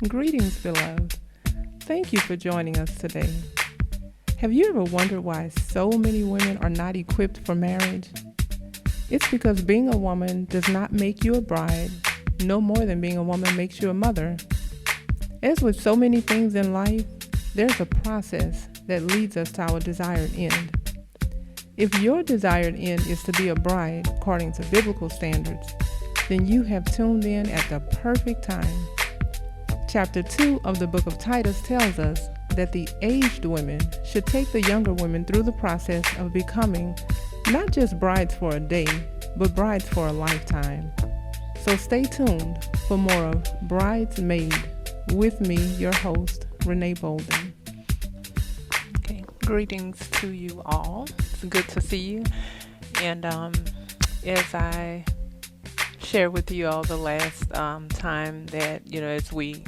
Greetings, beloved. Thank you for joining us today. Have you ever wondered why so many women are not equipped for marriage? It's because being a woman does not make you a bride, no more than being a woman makes you a mother. As with so many things in life, there's a process that leads us to our desired end. If your desired end is to be a bride according to biblical standards, then you have tuned in at the perfect time. Chapter 2 of the book of Titus tells us that the aged women should take the younger women through the process of becoming not just brides for a day, but brides for a lifetime. So stay tuned for more of Bridesmaid with me, your host, Renee Bolden. Okay, greetings to you all. It's good to see you. And as I shared with you all the last time that, as we,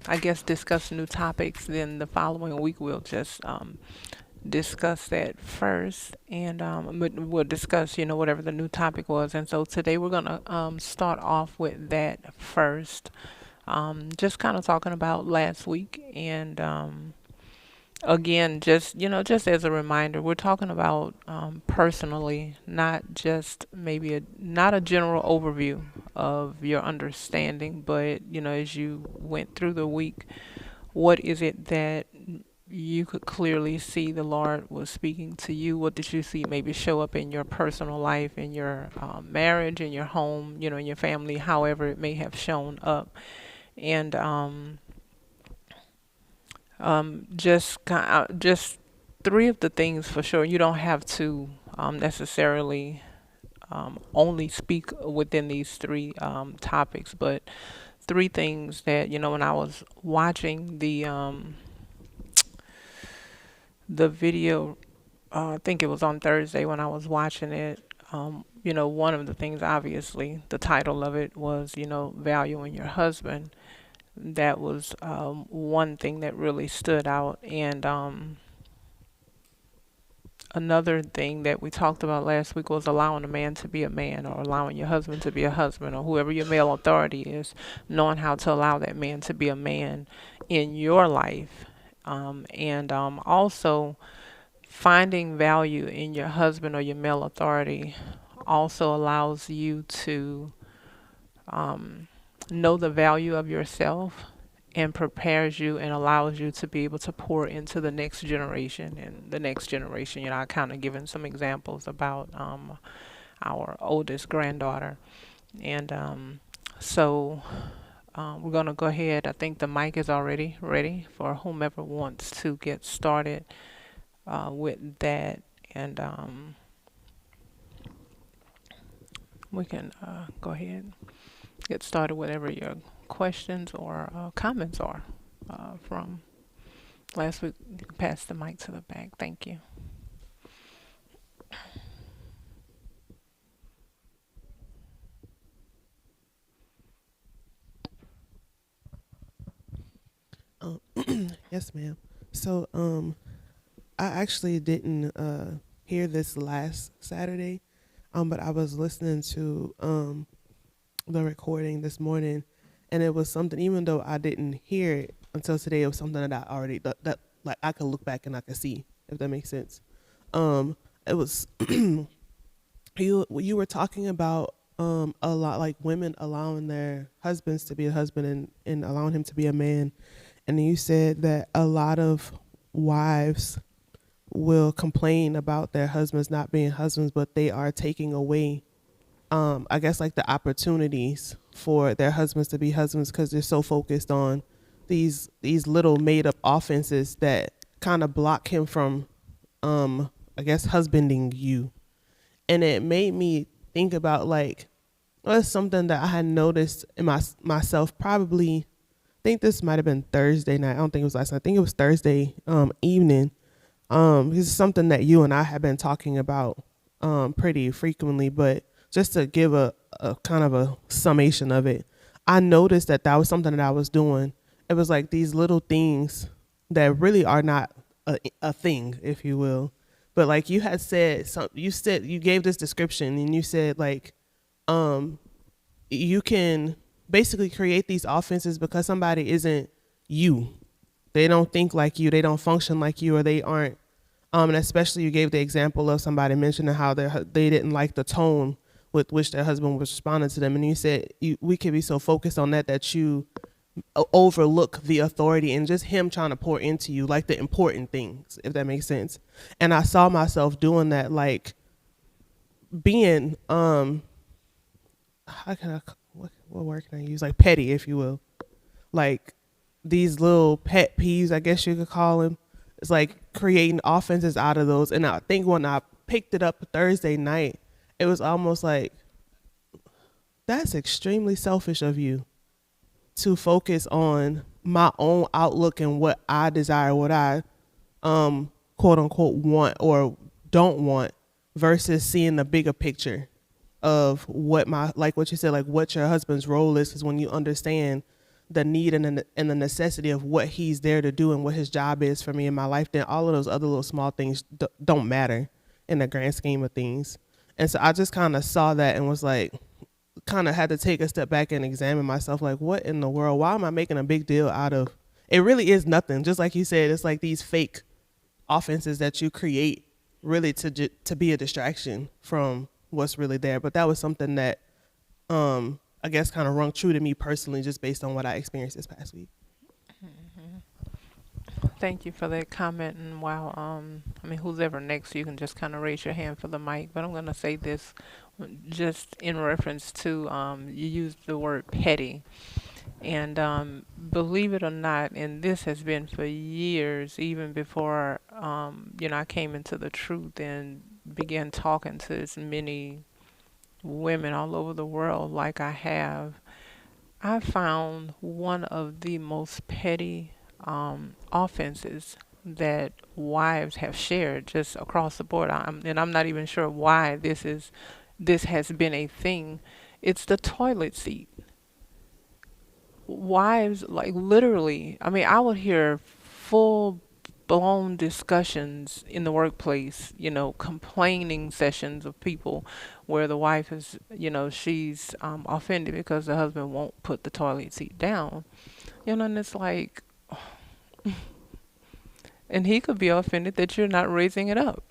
I guess, discuss new topics, then the following week we'll just discuss that first. And we'll discuss, whatever the new topic was. And so today we're going to start off with that first. Just kind of talking about last week and again, just as a reminder, we're talking about personally, not just not a general overview of your understanding, but as you went through the week, what is it that you could clearly see the Lord was speaking to you? What did you see maybe show up in your personal life, in your marriage, in your home, in your family, however it may have shown up, and just three of the things for sure. You don't have to necessarily only speak within these three topics, but three things that when I was watching the video, I think it was on Thursday when I was watching it. One of the things, obviously, the title of it was valuing your husband. That was one thing that really stood out. And another thing that we talked about last week was allowing a man to be a man, or allowing your husband to be a husband, or whoever your male authority is, knowing how to allow that man to be a man in your life. And also finding value in your husband or your male authority also allows you to know the value of yourself and prepares you and allows you to be able to pour into the next generation. And the next generation, I kind of given some examples about our oldest granddaughter. And so we're going to go ahead. I think the mic is already ready for whomever wants to get started with that. And we can go ahead get started, whatever your questions or comments are from last week. You can pass the mic to the back. Thank you. Yes, ma'am. So, I actually didn't hear this last Saturday, but I was listening to the recording this morning, and it was something. Even though I didn't hear it until today, it was something that I already that like I could look back and I could see, if that makes sense. It was you were talking about a lot, like women allowing their husbands to be a husband and allowing him to be a man. And you said that a lot of wives will complain about their husbands not being husbands, but they are taking away, I guess, like the opportunities for their husbands to be husbands because they're so focused on these little made up offenses that kind of block him from, I guess, husbanding you. And it made me think about, like, well, it's something that I had noticed in myself probably. I think this might have been Thursday night. I don't think it was last night. I think it was Thursday evening. This is something that you and I have been talking about pretty frequently, but just to give a kind of a summation of it, I noticed that was something that I was doing. It was like these little things that really are not a thing, if you will. But like you had said, you gave this description and you said, like, you can basically create these offenses because somebody isn't you. They don't think like you, they don't function like you, or they aren't. And especially you gave the example of somebody mentioning how they didn't like the tone with which their husband was responding to them, and you said we could be so focused on that you overlook the authority and just him trying to pour into you, like the important things, if that makes sense. And I saw myself doing that, like being how can I, what word can I use, like petty, if you will, like these little pet peeves, I guess you could call them. It's like creating offenses out of those. And I think when I picked it up Thursday night, it was almost like, that's extremely selfish of you to focus on my own outlook and what I desire, what I quote unquote want or don't want, versus seeing the bigger picture of what my, like what you said, like what your husband's role is. Because when you understand the need and the necessity of what he's there to do and what his job is for me in my life, then all of those other little small things don't matter in the grand scheme of things. And so I just kind of saw that and was like, kind of had to take a step back and examine myself, like, what in the world, why am I making a big deal out of, it really is nothing. Just like you said, it's like these fake offenses that you create really to be a distraction from what's really there. But that was something that I guess kind of rung true to me personally, just based on what I experienced this past week. Thank you for that comment. And while I mean, who's ever next, you can just kind of raise your hand for the mic. But I'm going to say this just in reference to you used the word petty. And believe it or not, and this has been for years, even before I came into the truth and began talking to as many women all over the world like I have. I found one of the most petty offenses that wives have shared just across the board. I'm not even sure why this has been a thing. It's the toilet seat. Wives, like, literally, I mean, I would hear full blown discussions in the workplace, complaining sessions of people where the wife is, she's offended because the husband won't put the toilet seat down. And it's like, and he could be offended that you're not raising it up.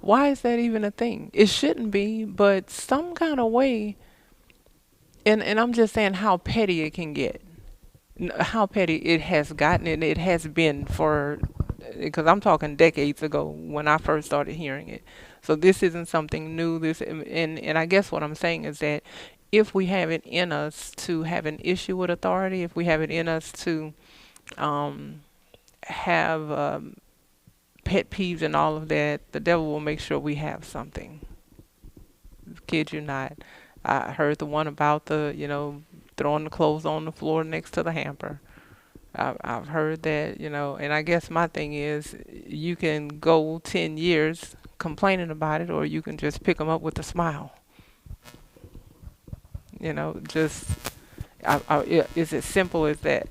Why is that even a thing? It shouldn't be, but some kind of way, and I'm just saying how petty it can get. How petty it has gotten, and it has been for, because I'm talking decades ago when I first started hearing it. So this isn't something new. And I guess what I'm saying is that if we have it in us to have an issue with authority, if we have it in us to have pet peeves and all of that, the devil will make sure we have something. Kid you not. I heard the one about throwing the clothes on the floor next to the hamper. I've heard that, and I guess my thing is you can go 10 years complaining about it, or you can just pick them up with a smile. Just it's as simple as that.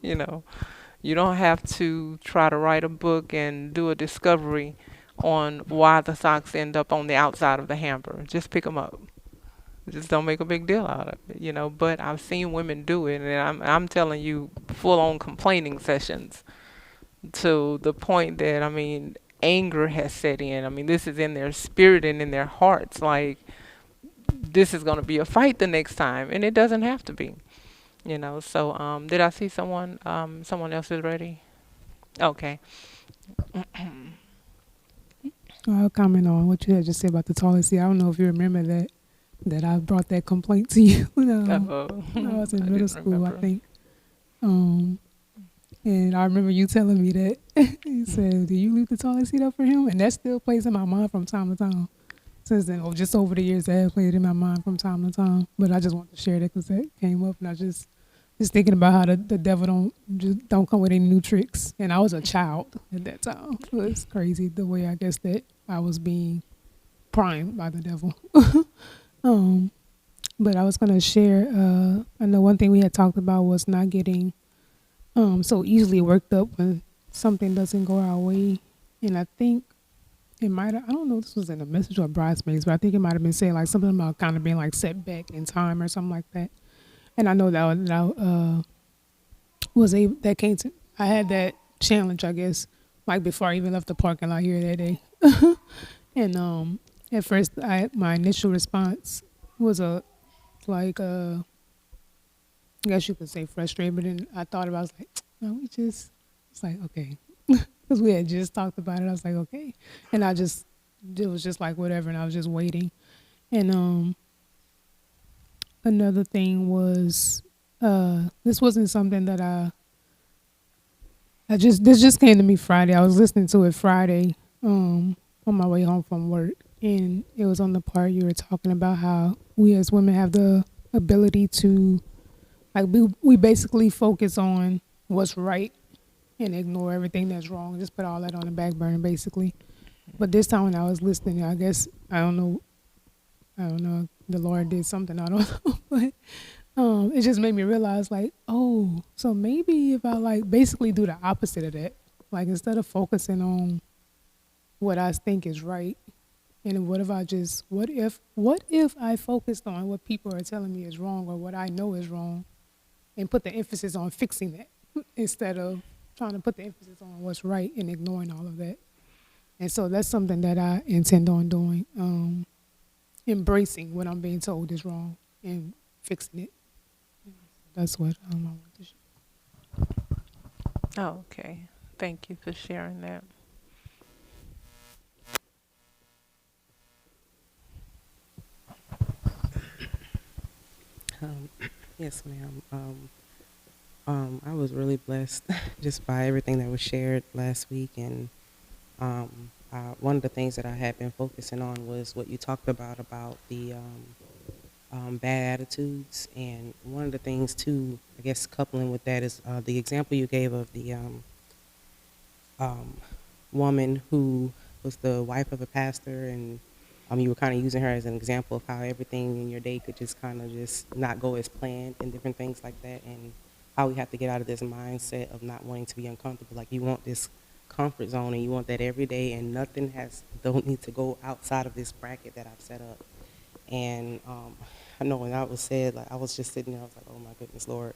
You don't have to try to write a book and do a discovery on why the socks end up on the outside of the hamper. Just pick them up. Just don't make a big deal out of it, But I've seen women do it, and I'm telling you, full-on complaining sessions to the point that, I mean, anger has set in. I mean, this is in their spirit and in their hearts. Like, this is going to be a fight the next time, and it doesn't have to be. So did I see someone else is ready? Okay. I'll comment on what you had just said about the toilet seat. I don't know if you remember that I brought that complaint to you. I was in middle school, remember. I think. And I remember you telling me that. You said, "Do you leave the toilet seat up for him?" And that still plays in my mind from time to time. Since then, just over the years, that has played in my mind from time to time. But I just want to share that because that came up, and I just thinking about how the devil don't come with any new tricks. And I was a child at that time. So it's crazy the way I guess that I was being primed by the devil. But I was gonna share. I know one thing we had talked about was not getting so easily worked up when something doesn't go our way. And I think it might have, I don't know if this was in a message or bridesmaids, but I think it might have been saying like something about kind of being like set back in time or something like that. And I know that came to, I had that challenge, I guess, like before I even left the parking lot here that day. And at first my initial response was I guess you could say frustrated, but then I thought about it, I was like, no, it's like, okay. Because we had just talked about it. I was like, okay. And it was just like whatever, and I was just waiting. And another thing was, this wasn't something that this just came to me Friday. I was listening to it Friday on my way home from work, and it was on the part you were talking about how we as women have the ability to, like, we basically focus on what's right and ignore everything that's wrong. Just put all that on the back burner, basically. But this time when I was listening, I guess I don't know. The Lord did something. I don't know, but it just made me realize, like, oh, so maybe if I like basically do the opposite of that, like instead of focusing on what I think is right, and what if I focused on what people are telling me is wrong or what I know is wrong, and put the emphasis on fixing that instead of trying to put the emphasis on what's right and ignoring all of that. And so that's something that I intend on doing, embracing what I'm being told is wrong and fixing it. That's what I want to share. Oh, okay. Thank you for sharing that. Um, yes, ma'am. I was really blessed just by everything that was shared last week, and one of the things that I had been focusing on was what you talked about the bad attitudes, and one of the things too, I guess, coupling with that is the example you gave of the woman who was the wife of a pastor, and you were kind of using her as an example of how everything in your day could just kind of just not go as planned and different things like that, and how we have to get out of this mindset of not wanting to be uncomfortable. Like, you want this comfort zone and you want that every day, and nothing don't need to go outside of this bracket that I've set up. And I know when that was said, like, I was just sitting there, I was like, oh my goodness, Lord.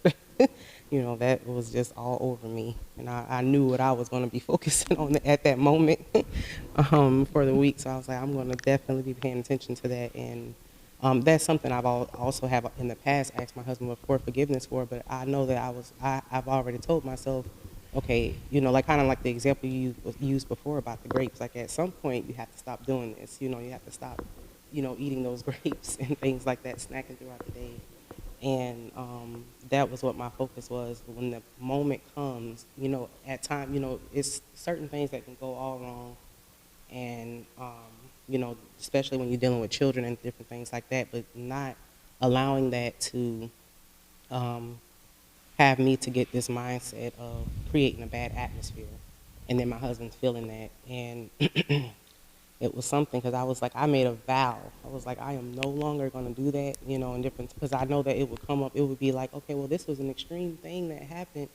That was just all over me. And I knew what I was going to be focusing on at that moment for the week. So I was like, I'm going to definitely be paying attention to that. And that's something I've also have in the past asked my husband for forgiveness for. But I know that I've already told myself, okay, like kind of like the example you used before about the grapes. Like, at some point you have to stop doing this. You have to stop eating those grapes and things like that, snacking throughout the day. And that was what my focus was. When the moment comes, at time, it's certain things that can go all wrong. And, especially when you're dealing with children and different things like that, but not allowing that to have me to get this mindset of creating a bad atmosphere. And then my husband's feeling that. And it was something, because I was like, I made a vow. I was like, I am no longer going to do that, and different, because I know that it would come up. It would be like, okay, well, this was an extreme thing that happened,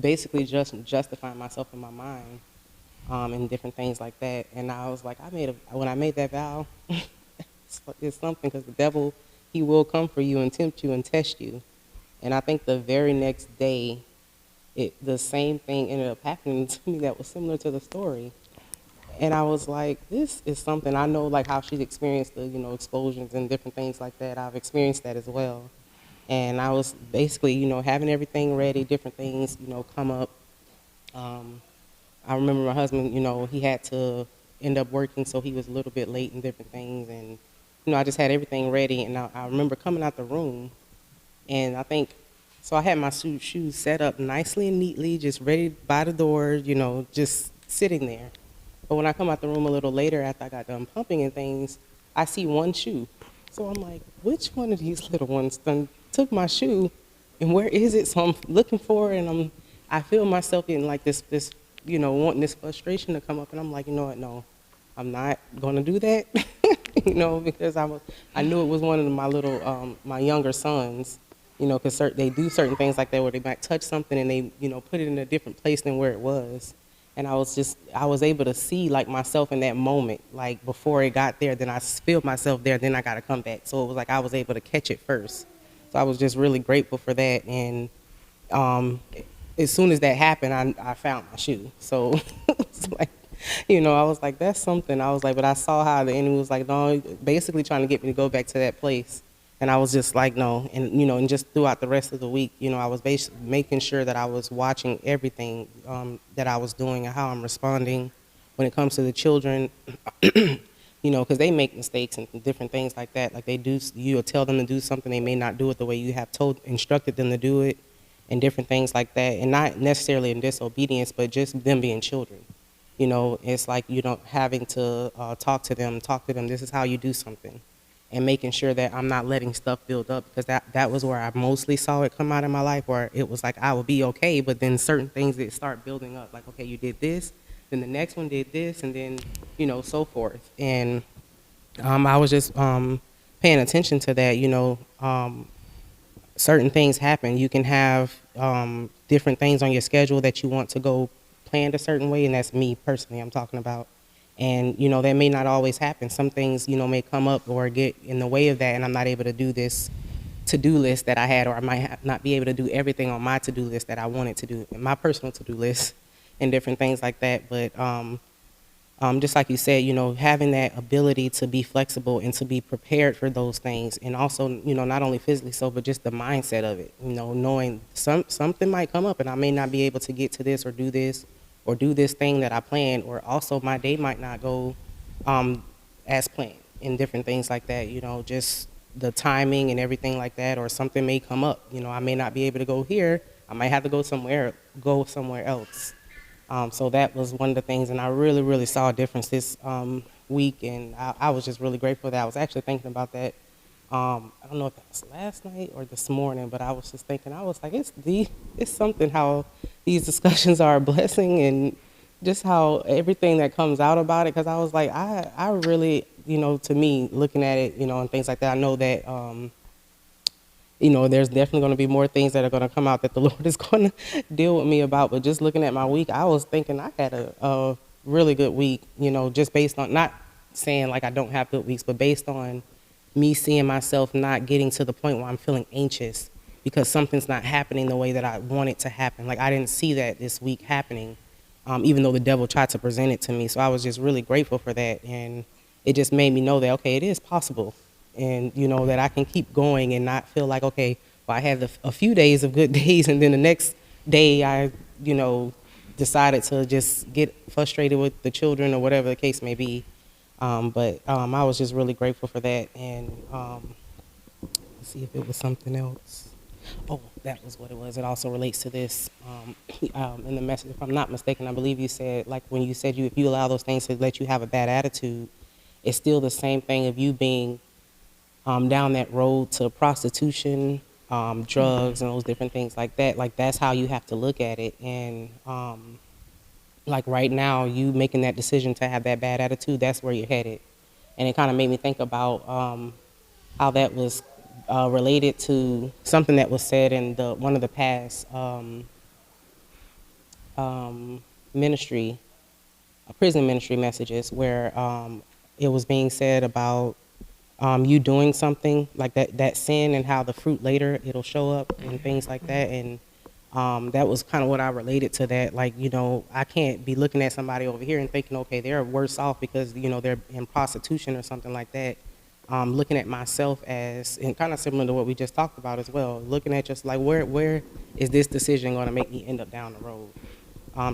basically just justifying myself in my mind, and different things like that. And I was like, when I made that vow, it's something, because the devil, he will come for you and tempt you and test you. And I think the very next day, the same thing ended up happening to me that was similar to the story. And I was like, this is something, I know, like how she's experienced the, explosions and different things like that. I've experienced that as well. And I was basically, having everything ready, different things, come up. I remember my husband, he had to end up working, so he was a little bit late and different things. And, I just had everything ready. And I remember coming out the room, and so I had my shoes set up nicely and neatly, just ready by the door, just sitting there. But when I come out the room a little later after I got done pumping and things, I see one shoe. So I'm like, which one of these little ones done took my shoe, and where is it? So I'm looking for it, and I feel myself getting like this, wanting this frustration to come up, and I'm like, you know what, no, I'm not gonna do that, because I knew it was one of my little, my younger sons, because they do certain things like that where they might touch something and they, put it in a different place than where it was. And I was able to see like myself in that moment, like before it got there, then I feel myself there, then I got to come back. So it was like I was able to catch it first. So I was just really grateful for that. And um, as soon as that happened, I found my shoe. So it's like, I was like, that's something. I was like, but I saw how the enemy was like, no, basically trying to get me to go back to that place. And I was just like, no. And, and just throughout the rest of the week, I was basically making sure that I was watching everything that I was doing and how I'm responding when it comes to the children, because they make mistakes and different things like that. Like you'll tell them to do something, they may not do it the way you have instructed them to do it, and different things like that. And not necessarily in disobedience, but just them being children. It's like, having to talk to them, this is how you do something. And making sure that I'm not letting stuff build up, because that was where I mostly saw it come out in my life, where it was like I would be okay, but then certain things that start building up, like, okay, you did this, then the next one did this, and then, so forth. And I was just paying attention to that, certain things happen. You can have different things on your schedule that you want to go planned a certain way, and that's me personally I'm talking about. And that may not always happen. Some things may come up or get in the way of that, and I'm not able to do this to-do list that I had, or I might not be able to do everything on my to-do list that I wanted to do, in my personal to-do list, and different things like that. But just like you said, having that ability to be flexible and to be prepared for those things. And also, not only physically so, but just the mindset of it, knowing something might come up and I may not be able to get to this or do this thing that I planned, or also my day might not go as planned, and different things like that, just the timing and everything like that, or something may come up, I may not be able to go here. I might have to go somewhere else. So that was one of the things, and I really, really saw a difference this week, and I was just really grateful that I was actually thinking about that. I don't know if that was last night or this morning, but I was just thinking, I was like, it's something how these discussions are a blessing, and just how everything that comes out about it, because I was like, I really, to me, looking at it, and things like that, I know that there's definitely going to be more things that are going to come out that the Lord is going to deal with me about. But just looking at my week, I was thinking I had a really good week, just based on, not saying like I don't have good weeks, but based on me seeing myself not getting to the point where I'm feeling anxious because something's not happening the way that I want it to happen. Like I didn't see that this week happening, even though the devil tried to present it to me. So I was just really grateful for that. And it just made me know that, okay, it is possible. And, that I can keep going and not feel like, okay, well, I had a few days of good days, and then the next day I, decided to just get frustrated with the children or whatever the case may be. But I was just really grateful for that. And let's see if it was something else. Oh, that was what it was. It also relates to this. In the message, if I'm not mistaken, I believe you said, like when you said if you allow those things to let you have a bad attitude, it's still the same thing of you being down that road to prostitution, drugs, and those different things like that. Like that's how you have to look at it. And like right now, you making that decision to have that bad attitude, that's where you're headed. And it kind of made me think about how that was related to something that was said in one of the past ministry, prison ministry messages, where it was being said about you doing something like that sin, and how the fruit later it'll show up and things like that. And that was kind of what I related to that. Like, I can't be looking at somebody over here and thinking, okay, they're worse off because, they're in prostitution or something like that. Looking at myself as, and kind of similar to what we just talked about as well, looking at just like, where is this decision going to make me end up down the road?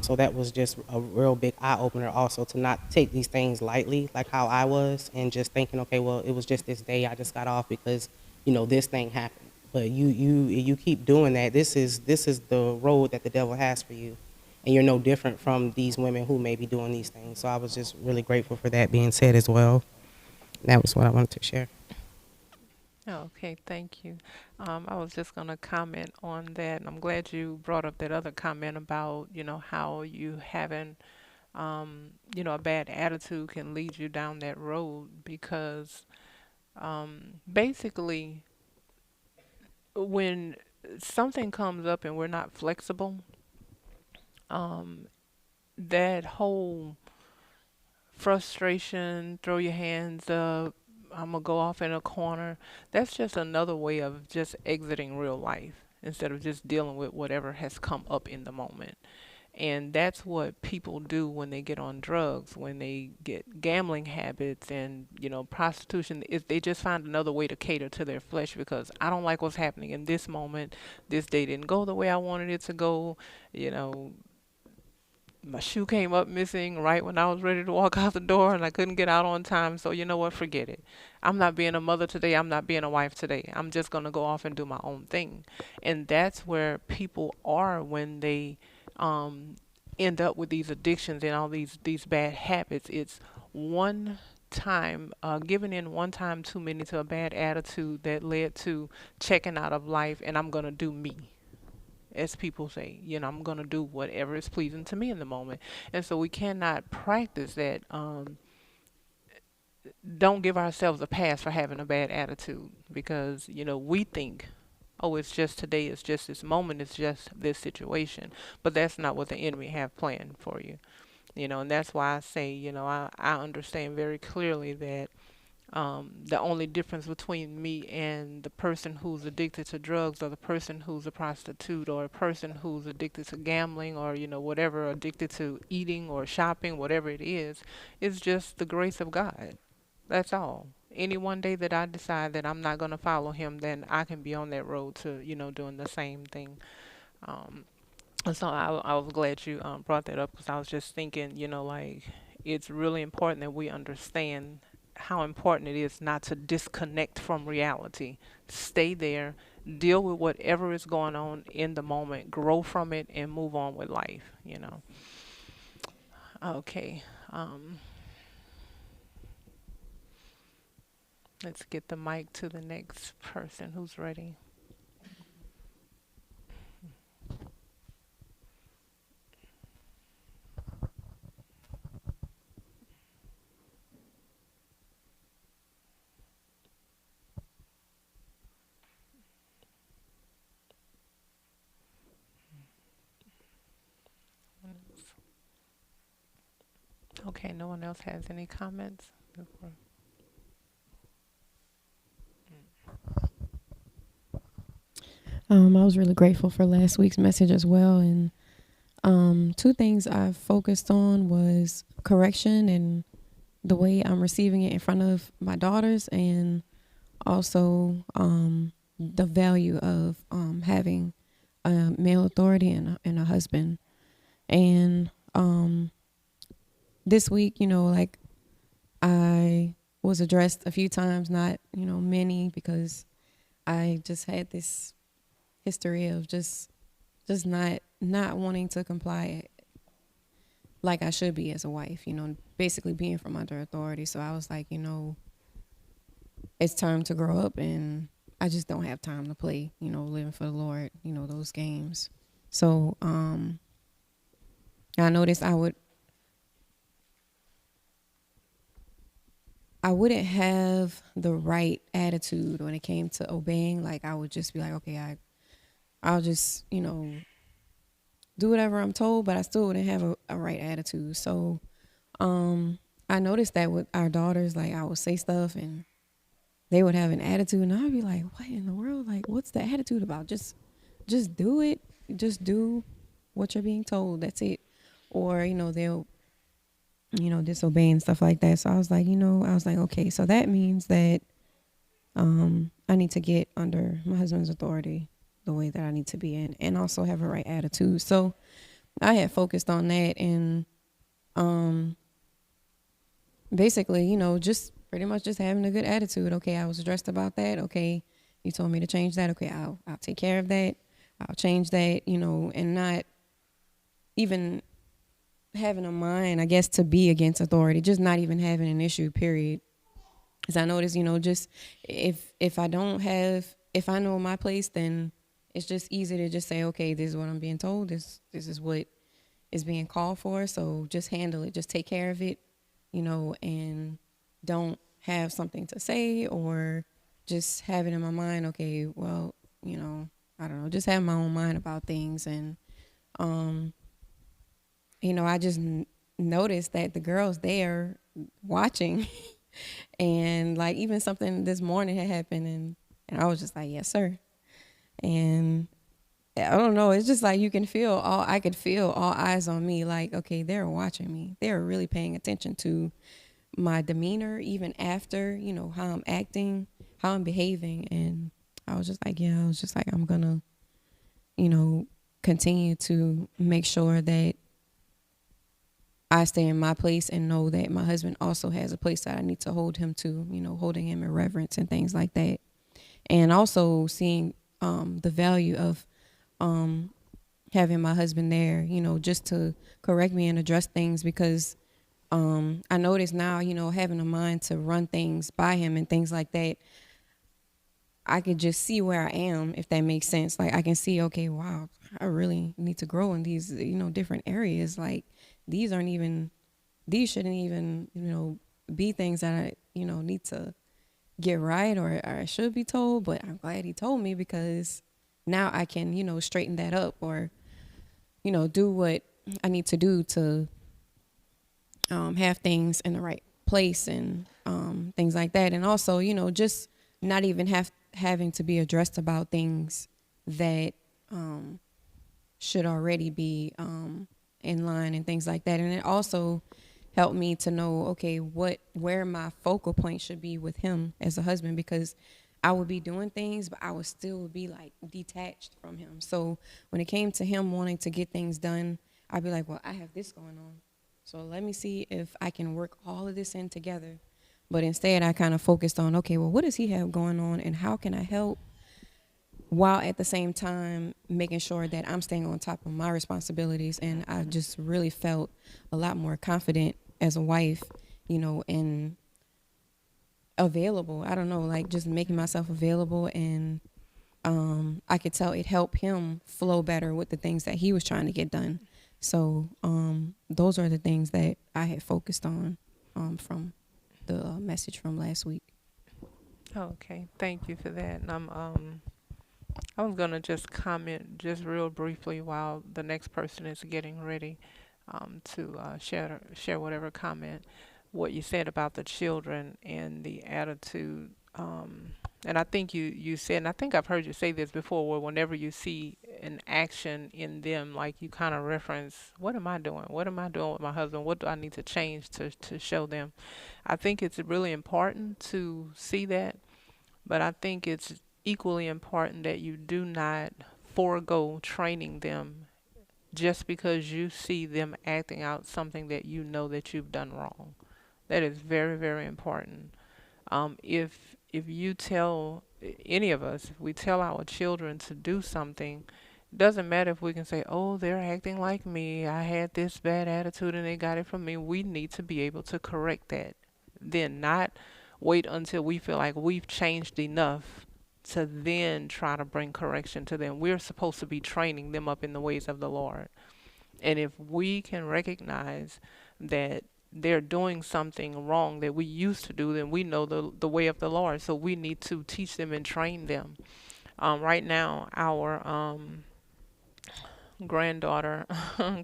So that was just a real big eye opener also, to not take these things lightly, like how I was, and just thinking, okay, well, it was just this day I just got off because, this thing happened. But you keep doing that. This is the road that the devil has for you, and you're no different from these women who may be doing these things. So I was just really grateful for that being said as well. That was what I wanted to share. Okay, thank you. I was just going to comment on that, and I'm glad you brought up that other comment about, how you having, a bad attitude can lead you down that road, because basically, when something comes up and we're not flexible, um, that whole frustration, throw your hands up, I'm gonna go off in a corner, that's just another way of just exiting real life instead of just dealing with whatever has come up in the moment. And that's what people do when they get on drugs, when they get gambling habits and, prostitution, is they just find another way to cater to their flesh because I don't like what's happening in this moment. This day didn't go the way I wanted it to go. You know, my shoe came up missing right when I was ready to walk out the door and I couldn't get out on time. So you know what? Forget it. I'm not being a mother today. I'm not being a wife today. I'm just going to go off and do my own thing. And that's where people are when they um, end up with these addictions and all these bad habits. It's one time, giving in one time too many to a bad attitude that led to checking out of life and I'm going to do me, as people say, I'm going to do whatever is pleasing to me in the moment. And so we cannot practice that. Don't give ourselves a pass for having a bad attitude because, we think, oh, it's just today, it's just this moment, it's just this situation. But that's not what the enemy have planned for you. And that's why I say, I understand very clearly that the only difference between me and the person who's addicted to drugs or the person who's a prostitute or a person who's addicted to gambling or, whatever, addicted to eating or shopping, whatever it is just the grace of God. That's all. Any one day that I decide that I'm not going to follow him, then I can be on that road to, doing the same thing. Um, and so I was glad you brought that up because I was just thinking, like it's really important that we understand how important it is not to disconnect from reality. Stay there, deal with whatever is going on in the moment, grow from it, and move on with life. Okay, um, let's get the mic to the next person who's ready. Okay, no one else has any comments? Before- I was really grateful for last week's message as well. And two things I focused on was correction and the way I'm receiving it in front of my daughters, and also the value of having male authority and a husband. And this week, like I was addressed a few times, not, many, because I just had this history of just not wanting to comply like I should be as a wife, basically being from under authority. So I was like, it's time to grow up, and I just don't have time to play, living for the Lord, those games. So I noticed I wouldn't have the right attitude when it came to obeying. Like I would just be like, okay, I'll just, do whatever I'm told, but I still wouldn't have a right attitude. So I noticed that with our daughters, like I would say stuff and they would have an attitude and I'd be like, what in the world? Like, what's the attitude about? Just do it. Just do what you're being told. That's it. Or, they'll, disobey and stuff like that. So I was like, okay, so that means that I need to get under my husband's authority the way that I need to be in, and also have a right attitude. So I had focused on that, and basically, just pretty much just having a good attitude. Okay, I was stressed about that. Okay, you told me to change that. Okay, I'll take care of that. I'll change that, and not even having a mind, I guess, to be against authority, just not even having an issue, period. Because I noticed, just if I know my place, then it's just easy to just say, okay, this is what I'm being told. This is what is being called for. So just handle it. Just take care of it, and don't have something to say or just have it in my mind. Okay, well, I don't know, just have my own mind about things. And I just noticed that the girls there watching, and like even something this morning had happened, and I was just like, yes, sir. And I don't know. It's just like I could feel all eyes on me. Like, okay, they're watching me. They're really paying attention to my demeanor, even after, how I'm acting, how I'm behaving. And I was just like, I'm going to, continue to make sure that I stay in my place and know that my husband also has a place that I need to hold him to, holding him in reverence and things like that. And also seeing the value of having my husband there, just to correct me and address things, because I notice now, having a mind to run things by him and things like that, I could just see where I am, if that makes sense. Like I can see, okay, wow, I really need to grow in these, different areas. Like these shouldn't even, be things that I, need to get right, or I should be told. But I'm glad he told me, because now I can, straighten that up, or, do what I need to do to have things in the right place, and things like that. And also, just not even having to be addressed about things that should already be in line and things like that. And it also helped me to know, okay, where my focal point should be with him as a husband, because I would be doing things, but I would still be like detached from him. So when it came to him wanting to get things done, I'd be like, well, I have this going on, so let me see if I can work all of this in together. But instead, I kind of focused on, okay, well, what does he have going on, and how can I help, while at the same time making sure that I'm staying on top of my responsibilities. And I just really felt a lot more confident as a wife, and available. I don't know, like just making myself available. And I could tell it helped him flow better with the things that he was trying to get done. So those are the things that I had focused on from the message from last week. Okay, thank you for that. And I was gonna just comment just real briefly while the next person is getting ready to share whatever comment. What you said about the children and the attitude, and I think you said, and I think I've heard you say this before, where whenever you see an action in them, like you kind of reference, what am I doing? What am I doing with my husband? What do I need to change to show them? I think it's really important to see that, but I think it's equally important that you do not forego training them just because you see them acting out something that you know that you've done wrong. That is very, very important. If you tell any of us, if we tell our children to do something, it doesn't matter if we can say, "Oh, they're acting like me. I had this bad attitude and they got it from me." We need to be able to correct that. Then not wait until we feel like we've changed enough to then try to bring correction to them. We're supposed to be training them up in the ways of the Lord. And if we can recognize that they're doing something wrong that we used to do, then we know the way of the Lord. So we need to teach them and train them. Right now, our granddaughter,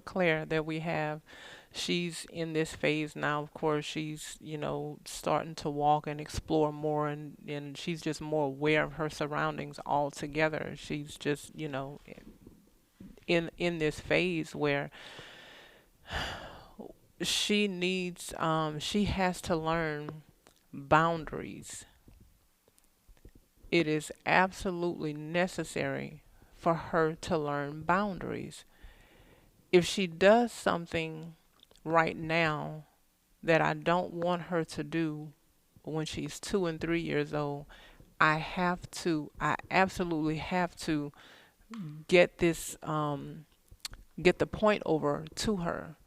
Claire, that we have, she's in this phase now. Of course, she's, starting to walk and explore more, and she's just more aware of her surroundings altogether. She's just, in this phase where she has to learn boundaries. It is absolutely necessary for her to learn boundaries. If she does something right now that I don't want her to do when she's 2 and 3 years old, I absolutely have to get get the point over to her.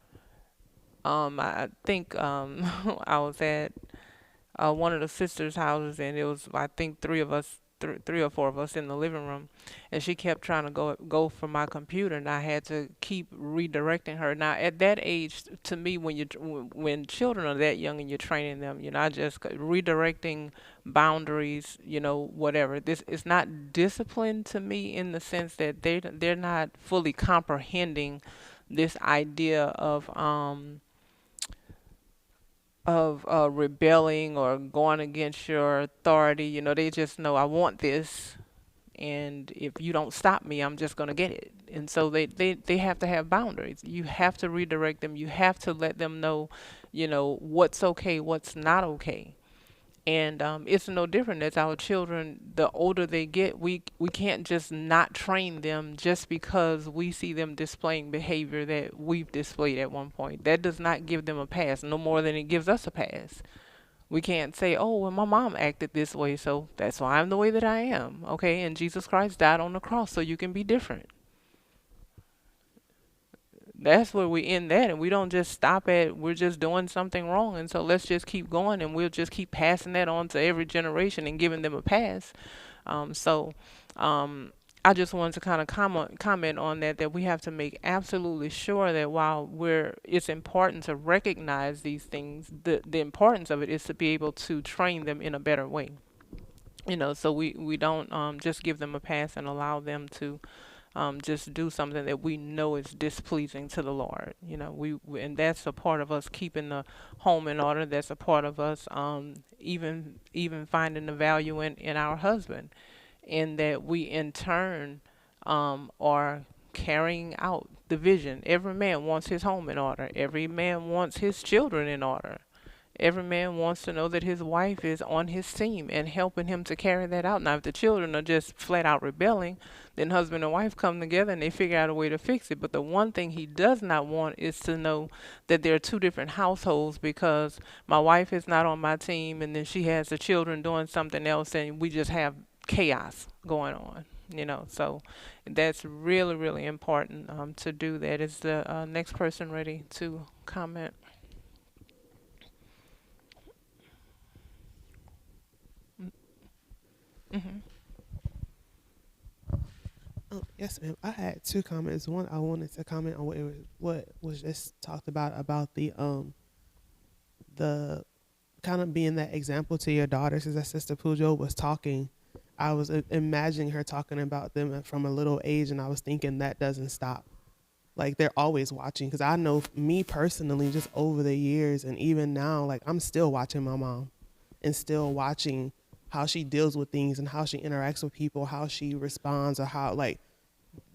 I think I was at one of the sisters' houses, and it was, I think, three or four of us in the living room, and she kept trying to go for my computer, and I had to keep redirecting her. Now, at that age, to me, when children are that young and you're training them, I just redirecting boundaries, whatever. This is not discipline to me, in the sense that they're not fully comprehending this idea of rebelling or going against your authority. You know, they just know I want this, and if you don't stop me, I'm just going to get it. And so they have to have boundaries. You have to redirect them. You have to let them know, you know, what's okay, what's not okay. And it's no different as our children, the older they get, we can't just not train them just because we see them displaying behavior that we've displayed at one point. That does not give them a pass, no more than it gives us a pass. We can't say, oh, well, my mom acted this way, so that's why I'm the way that I am. Okay, and Jesus Christ died on the cross so you can be different. That's where we end that, and we don't just stop at we're just doing something wrong, and so let's just keep going, and we'll just keep passing that on to every generation and giving them a pass. So I just wanted to kind of comment on that we have to make absolutely sure that while it's important to recognize these things, the importance of it is to be able to train them in a better way. You know, so we don't just give them a pass and allow them to just do something that we know is displeasing to the Lord. You know, and that's a part of us keeping the home in order. That's a part of us even finding the value in our husband, in that we in turn are carrying out the vision. Every man wants his home in order. Every man wants his children in order. Every man wants to know that his wife is on his team and helping him to carry that out. Now, if the children are just flat out rebelling, then husband and wife come together and they figure out a way to fix it. But the one thing he does not want is to know that there are two different households, because my wife is not on my team and then she has the children doing something else and we just have chaos going on. You know, so that's really, really important to do that. Is the next person ready to comment? Mm-hmm. Yes, ma'am. I had two comments. One, I wanted to comment on what was just talked about the kind of being that example to your daughters. As Sister Pujo was talking, I was imagining her talking about them from a little age, and I was thinking that doesn't stop. Like, they're always watching, because I know me personally, just over the years and even now, like, I'm still watching my mom and still watching how she deals with things and how she interacts with people, how she responds, or how, like,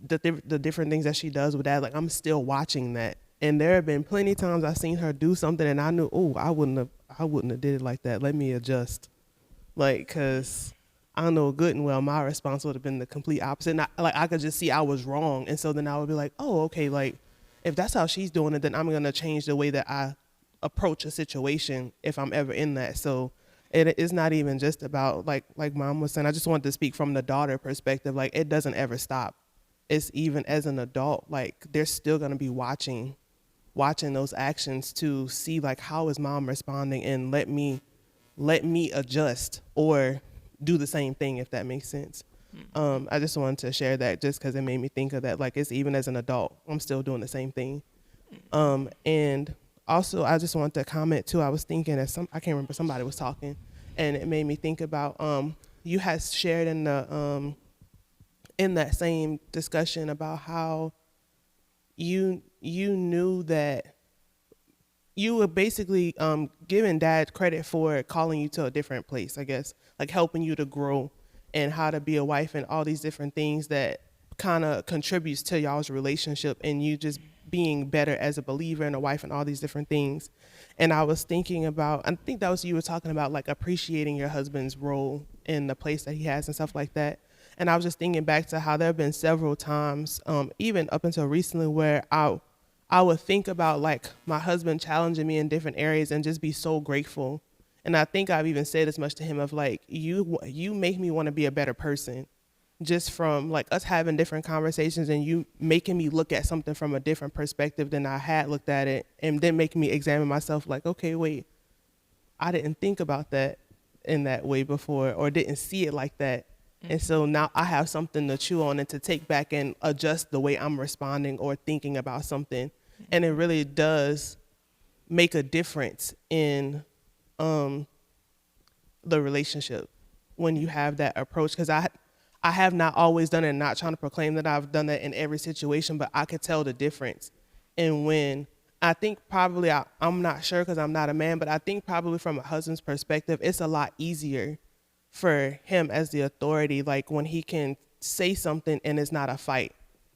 the different things that she does with that. Like, I'm still watching that. And there have been plenty of times I've seen her do something and I knew, oh, I wouldn't have did it like that. Let me adjust. Like, cause I know good and well my response would have been the complete opposite. And I could just see I was wrong. And so then I would be like, oh, okay, like, if that's how she's doing it, then I'm going to change the way that I approach a situation if I'm ever in that. So it is not even just about, like Mom was saying, I just wanted to speak from the daughter perspective. Like, it doesn't ever stop. It's even as an adult, like, they're still going to be watching those actions to see, like, how is mom responding, and let me adjust or do the same thing, if that makes sense. I just wanted to share that just because it made me think of that. Like, it's even as an adult, I'm still doing the same thing. And also, I just wanted to comment too. I was thinking I can't remember, somebody was talking, and it made me think about you had shared in the in that same discussion about how you knew that you were basically giving dad credit for calling you to a different place, I guess, like helping you to grow and how to be a wife and all these different things that kind of contributes to y'all's relationship and you just being better as a believer and a wife and all these different things. And I was thinking about, I think that was, you were talking about, like, appreciating your husband's role in the place that he has and stuff like that. And I was just thinking back to how there have been several times, even up until recently, where I would think about, like, my husband challenging me in different areas and just be so grateful. And I think I've even said as much to him of, like, you make me want to be a better person, just from, like, us having different conversations and you making me look at something from a different perspective than I had looked at it, and then making me examine myself, like, okay, wait, I didn't think about that in that way before, or didn't see it like that. And so now I have something to chew on and to take back and adjust the way I'm responding or thinking about something. And it really does make a difference in the relationship when you have that approach. Because I have not always done it, and not trying to proclaim that I've done that in every situation, but I could tell the difference And when I think probably, I'm not sure because I'm not a man, but I think probably from a husband's perspective, it's a lot easier for him as the authority, like when he can say something and it's not a fight.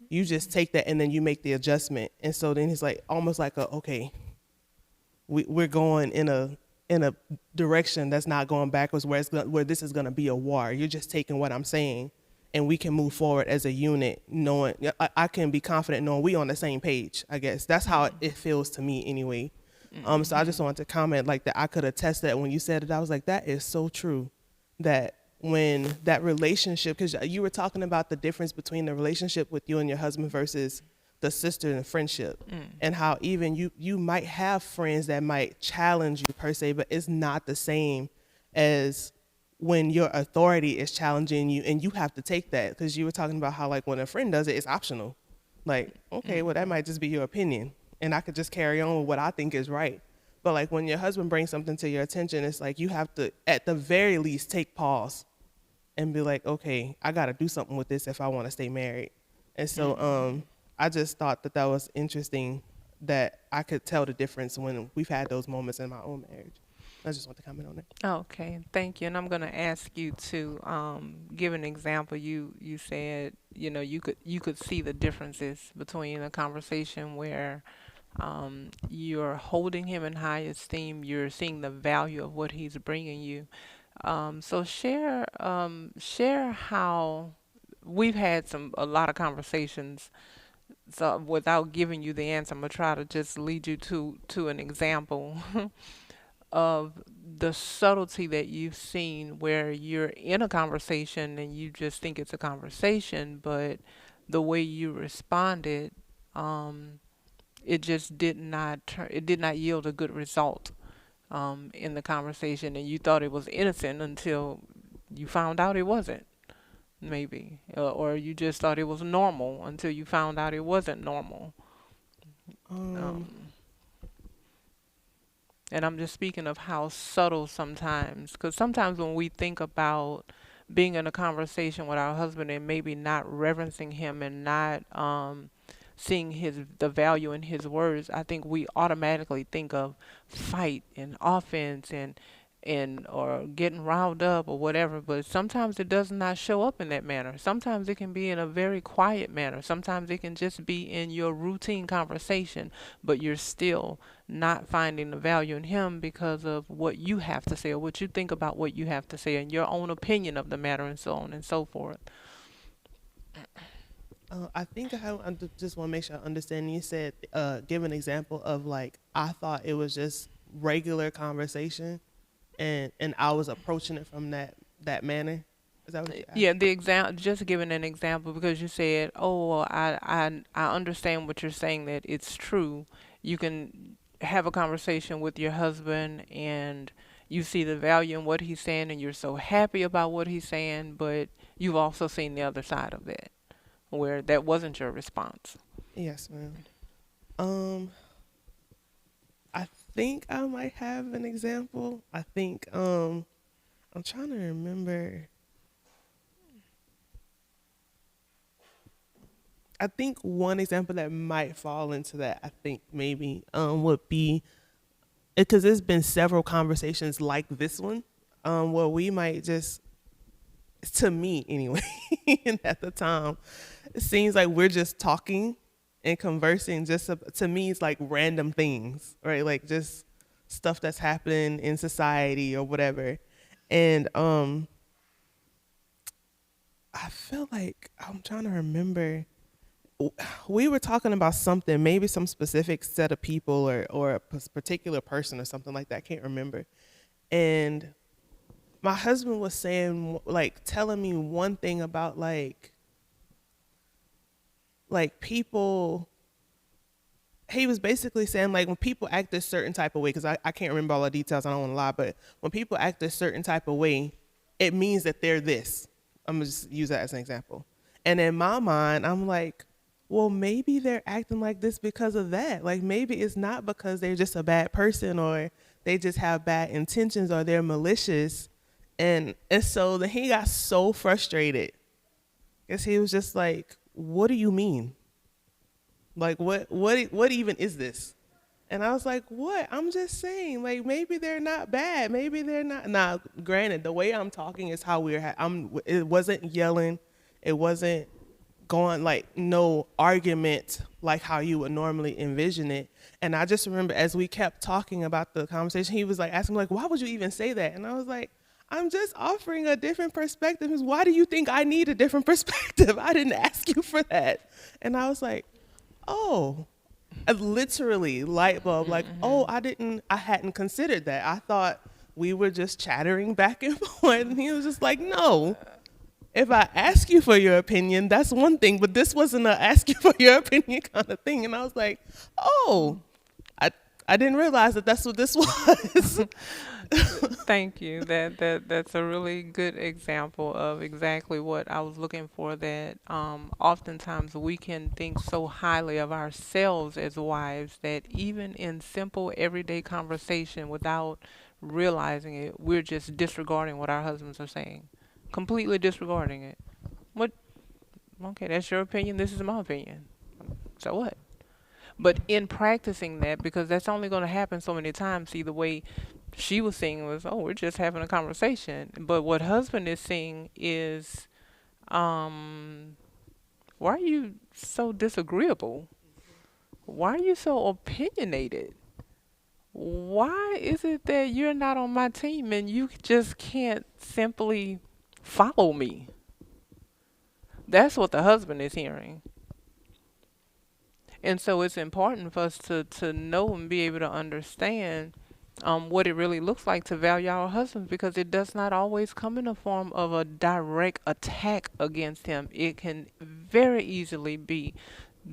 You just take that and then you make the adjustment. And so then he's like, almost like okay, we're going in a direction that's not going backwards, where this is going to be a war. You're just taking what I'm saying and we can move forward as a unit, knowing I can be confident knowing we on the same page. I guess that's how it feels to me anyway. So I just wanted to comment like that. I could attest that when you said it, I was like, that is so true. That when that relationship, because you were talking about the difference between the relationship with you and your husband versus the sister and friendship, and how even you might have friends that might challenge you per se, but it's not the same as when your authority is challenging you and you have to take that. Because you were talking about how like when a friend does it, it's optional. Like, okay, well that might just be your opinion and I could just carry on with what I think is right. But like when your husband brings something to your attention, it's like you have to at the very least take pause and be like, okay, I got to do something with this if I want to stay married. And so I just thought that that was interesting, that I could tell the difference when we've had those moments in my own marriage. I just want to comment on it. Okay, thank you. And I'm going to ask you to give an example. You said, you could see the differences between a conversation where you're holding him in high esteem, you're seeing the value of what he's bringing you. So share how we've had a lot of conversations. So without giving you the answer, I'm gonna try to just lead you to an example of the subtlety that you've seen where you're in a conversation and you just think it's a conversation, but the way you responded, it just it did not yield a good result in the conversation, and you thought it was innocent until you found out it wasn't, maybe, or you just thought it was normal until you found out it wasn't normal. Um, and I'm just speaking of how subtle sometimes, because sometimes when we think about being in a conversation with our husband and maybe not reverencing him and not seeing the value in his words, I think we automatically think of fight and offense and or getting riled up or whatever. But sometimes it does not show up in that manner. Sometimes it can be in a very quiet manner. Sometimes it can just be in your routine conversation, but you're still not finding the value in him because of what you have to say or what you think about what you have to say and your own opinion of the matter and so on and so forth. I think I just want to make sure I understand. You said, give an example of like, I thought it was just regular conversation and I was approaching it from that manner. Is that what you asked? Yeah, the example, just giving an example, because you said, "Oh, well, I understand what you're saying, that it's true. You can have a conversation with your husband and you see the value in what he's saying and you're so happy about what he's saying, but you've also seen the other side of that, where that wasn't your response." Yes, ma'am. I think I might have an example. I think I'm trying to remember. I think one example that might fall into that, I think maybe would be, because there's been several conversations like this one, where we might just, to me anyway, and at the time, it seems like we're just talking and conversing. Just to me, it's like random things, right? Like just stuff that's happening in society or whatever. And I feel like I'm trying to remember. We were talking about something, maybe some specific set of people or a particular person or something like that. I can't remember. And my husband was saying, like, telling me one thing about like people. He was basically saying like when people act a certain type of way, because I can't remember all the details, I don't want to lie, but when people act a certain type of way, it means that they're this. I'm gonna just use that as an example. And in my mind, I'm like, well, maybe they're acting like this because of that. Like maybe it's not because they're just a bad person or they just have bad intentions or they're malicious. And so then he got so frustrated because he was just like, what do you mean? Like, what even is this? And I was like, what? I'm just saying, like, maybe they're not bad. Maybe they're not. Now, granted, the way I'm talking is how it wasn't yelling. It wasn't going like no argument like how you would normally envision it. And I just remember as we kept talking about the conversation, he was like asking me, like, why would you even say that? And I was like, I'm just offering a different perspective. Why do you think I need a different perspective? I didn't ask you for that. And I was like, oh, literally light bulb, like, oh, I hadn't considered that. I thought we were just chattering back and forth. And he was just like, no, if I ask you for your opinion, that's one thing, but this wasn't a ask you for your opinion kind of thing. And I was like, oh, I didn't realize that that's what this was. Thank you. That's a really good example of exactly what I was looking for. That oftentimes we can think so highly of ourselves as wives that even in simple everyday conversation, without realizing it, we're just disregarding what our husbands are saying, completely disregarding it. What? Okay, that's your opinion. This is my opinion. So what? But in practicing that, because that's only going to happen so many times, see, the way she was seeing was, oh, we're just having a conversation. But what husband is seeing is, why are you so disagreeable? Why are you so opinionated? Why is it that you're not on my team and you just can't simply follow me? That's what the husband is hearing. And so it's important for us to know and be able to understand what it really looks like to value our husbands, because it does not always come in the form of a direct attack against him. It can very easily be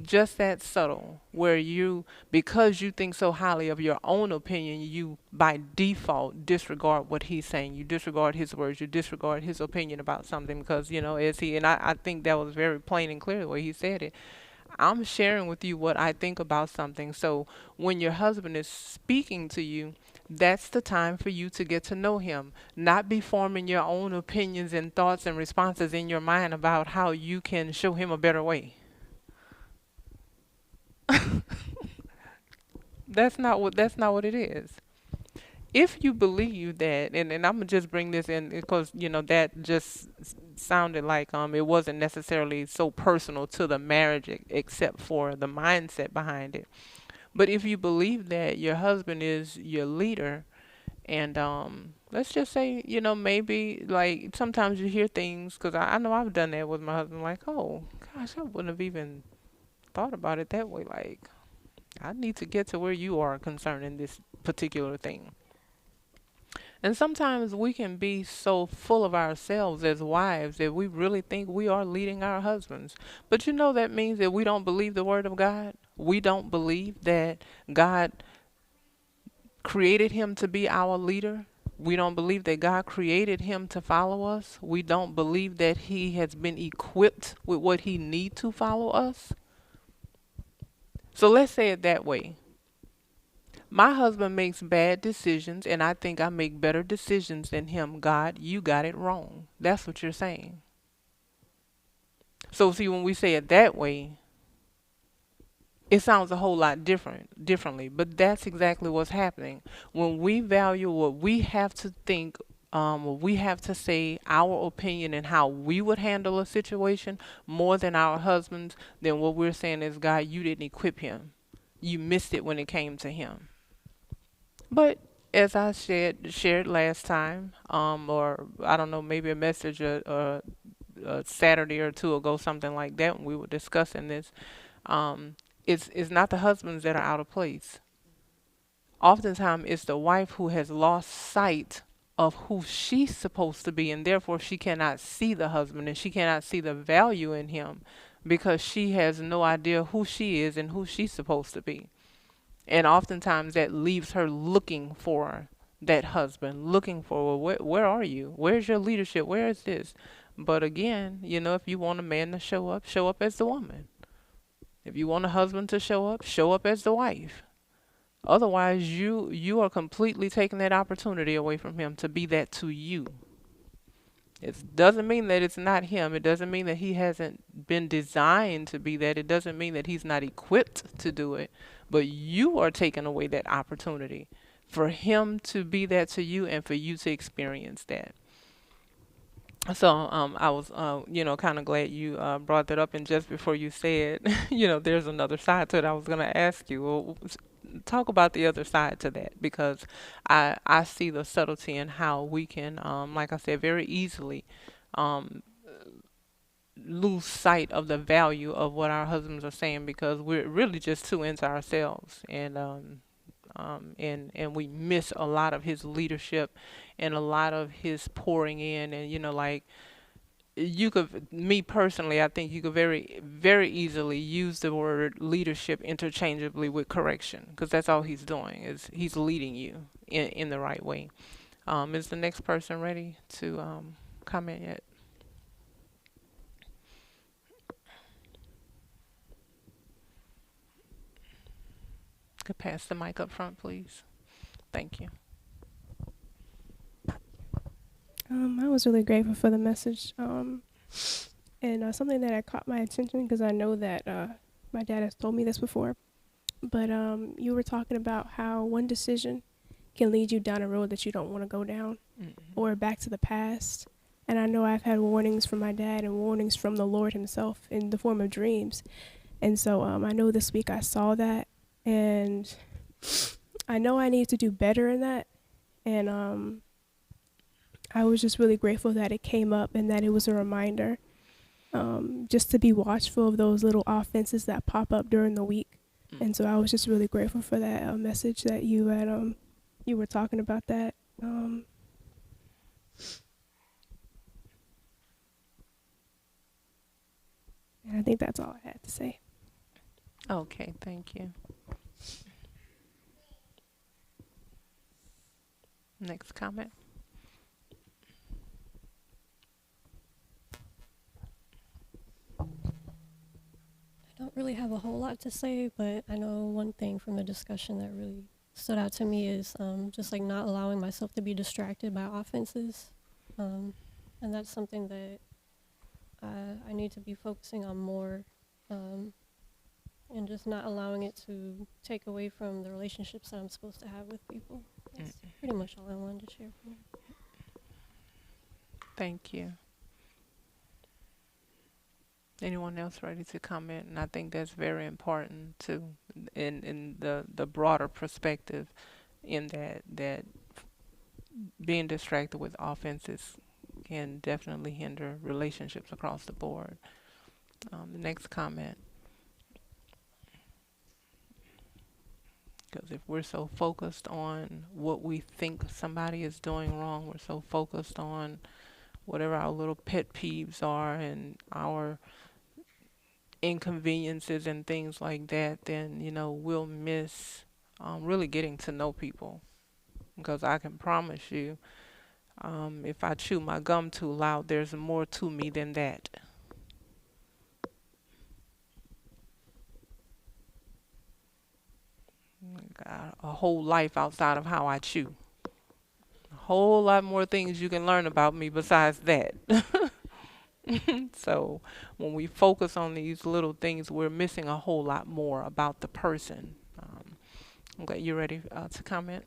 just that subtle, where you, because you think so highly of your own opinion, you by default disregard what he's saying. You disregard his words. You disregard his opinion about something because, as he, and I think that was very plain and clear the way he said it. I'm sharing with you what I think about something. So when your husband is speaking to you, that's the time for you to get to know him, not be forming your own opinions and thoughts and responses in your mind about how you can show him a better way. That's not what it is. If you believe that, and I'm gonna just bring this in because that just sounded like it wasn't necessarily so personal to the marriage except for the mindset behind it. But if you believe that your husband is your leader, and let's just say maybe like sometimes you hear things, because I know I've done that with my husband, like, oh gosh, I wouldn't have even thought about it that way. Like, I need to get to where you are concerning this particular thing. And sometimes we can be so full of ourselves as wives that we really think we are leading our husbands. But that means that we don't believe the word of God. We don't believe that God created him to be our leader. We don't believe that God created him to follow us. We don't believe that he has been equipped with what he needs to follow us. So let's say it that way. My husband makes bad decisions, and I think I make better decisions than him. God, you got it wrong. That's what you're saying. So see, when we say it that way, it sounds a whole lot differently. But that's exactly what's happening. When we value what we have to think, what we have to say, our opinion and how we would handle a situation more than our husbands, then what we're saying is, God, you didn't equip him. You missed it when it came to him. But as I shared last time, or I don't know, maybe a message a Saturday or two ago, something like that, when we were discussing this, it's not the husbands that are out of place. Oftentimes, it's the wife who has lost sight of who she's supposed to be, and therefore she cannot see the husband and she cannot see the value in him because she has no idea who she is and who she's supposed to be. And oftentimes that leaves her looking for that husband, looking for, well, where are you? Where's your leadership? Where is this? But again, if you want a man to show up as the woman. If you want a husband to show up as the wife. Otherwise, you are completely taking that opportunity away from him to be that to you. It doesn't mean that it's not him. It doesn't mean that he hasn't been designed to be that. It doesn't mean that he's not equipped to do it. But you are taking away that opportunity for him to be that to you and for you to experience that. So I was kind of glad you brought that up. And just before you said, there's another side to it, I was going to ask you, well, talk about the other side to that, because I see the subtlety in how we can, like I said, very easily um, lose sight of the value of what our husbands are saying, because we're really just too into ourselves, and we miss a lot of his leadership and a lot of his pouring in. And like, you could, me personally, I think you could very, very easily use the word leadership interchangeably with correction, because that's all he's doing, is he's leading you in the right way. Is the next person ready to comment yet? Could pass the mic up front, please. Thank you. I was really grateful for the message. And something that caught my attention, because I know that my dad has told me this before, but you were talking about how one decision can lead you down a road that you don't want to go down, or back to the past. And I know I've had warnings from my dad and warnings from the Lord himself in the form of dreams. And so I know this week I saw that, and I know I need to do better in that. And I was just really grateful that it came up and that it was a reminder, just to be watchful of those little offenses that pop up during the week. And so I was just really grateful for that message that you had, you were talking about that. And I think that's all I had to say. Okay, thank you. Next comment. I don't really have a whole lot to say, but I know one thing from the discussion that really stood out to me is just like not allowing myself to be distracted by offenses. And that's something that I need to be focusing on more, and just not allowing it to take away from the relationships that I'm supposed to have with people. That's pretty much all I wanted to share from you. Thank you. Anyone else ready to comment? And I think that's very important too, in the broader perspective, in that being distracted with offenses can definitely hinder relationships across the board. The next comment, because if we're so focused on what we think somebody is doing wrong, we're so focused on whatever our little pet peeves are and our inconveniences and things like that, then we'll miss really getting to know people. Because I can promise you, if I chew my gum too loud, there's more to me than that. Got a whole life outside of how I chew. A whole lot more things you can learn about me besides that. So when we focus on these little things, we're missing a whole lot more about the person. Okay, you ready to comment?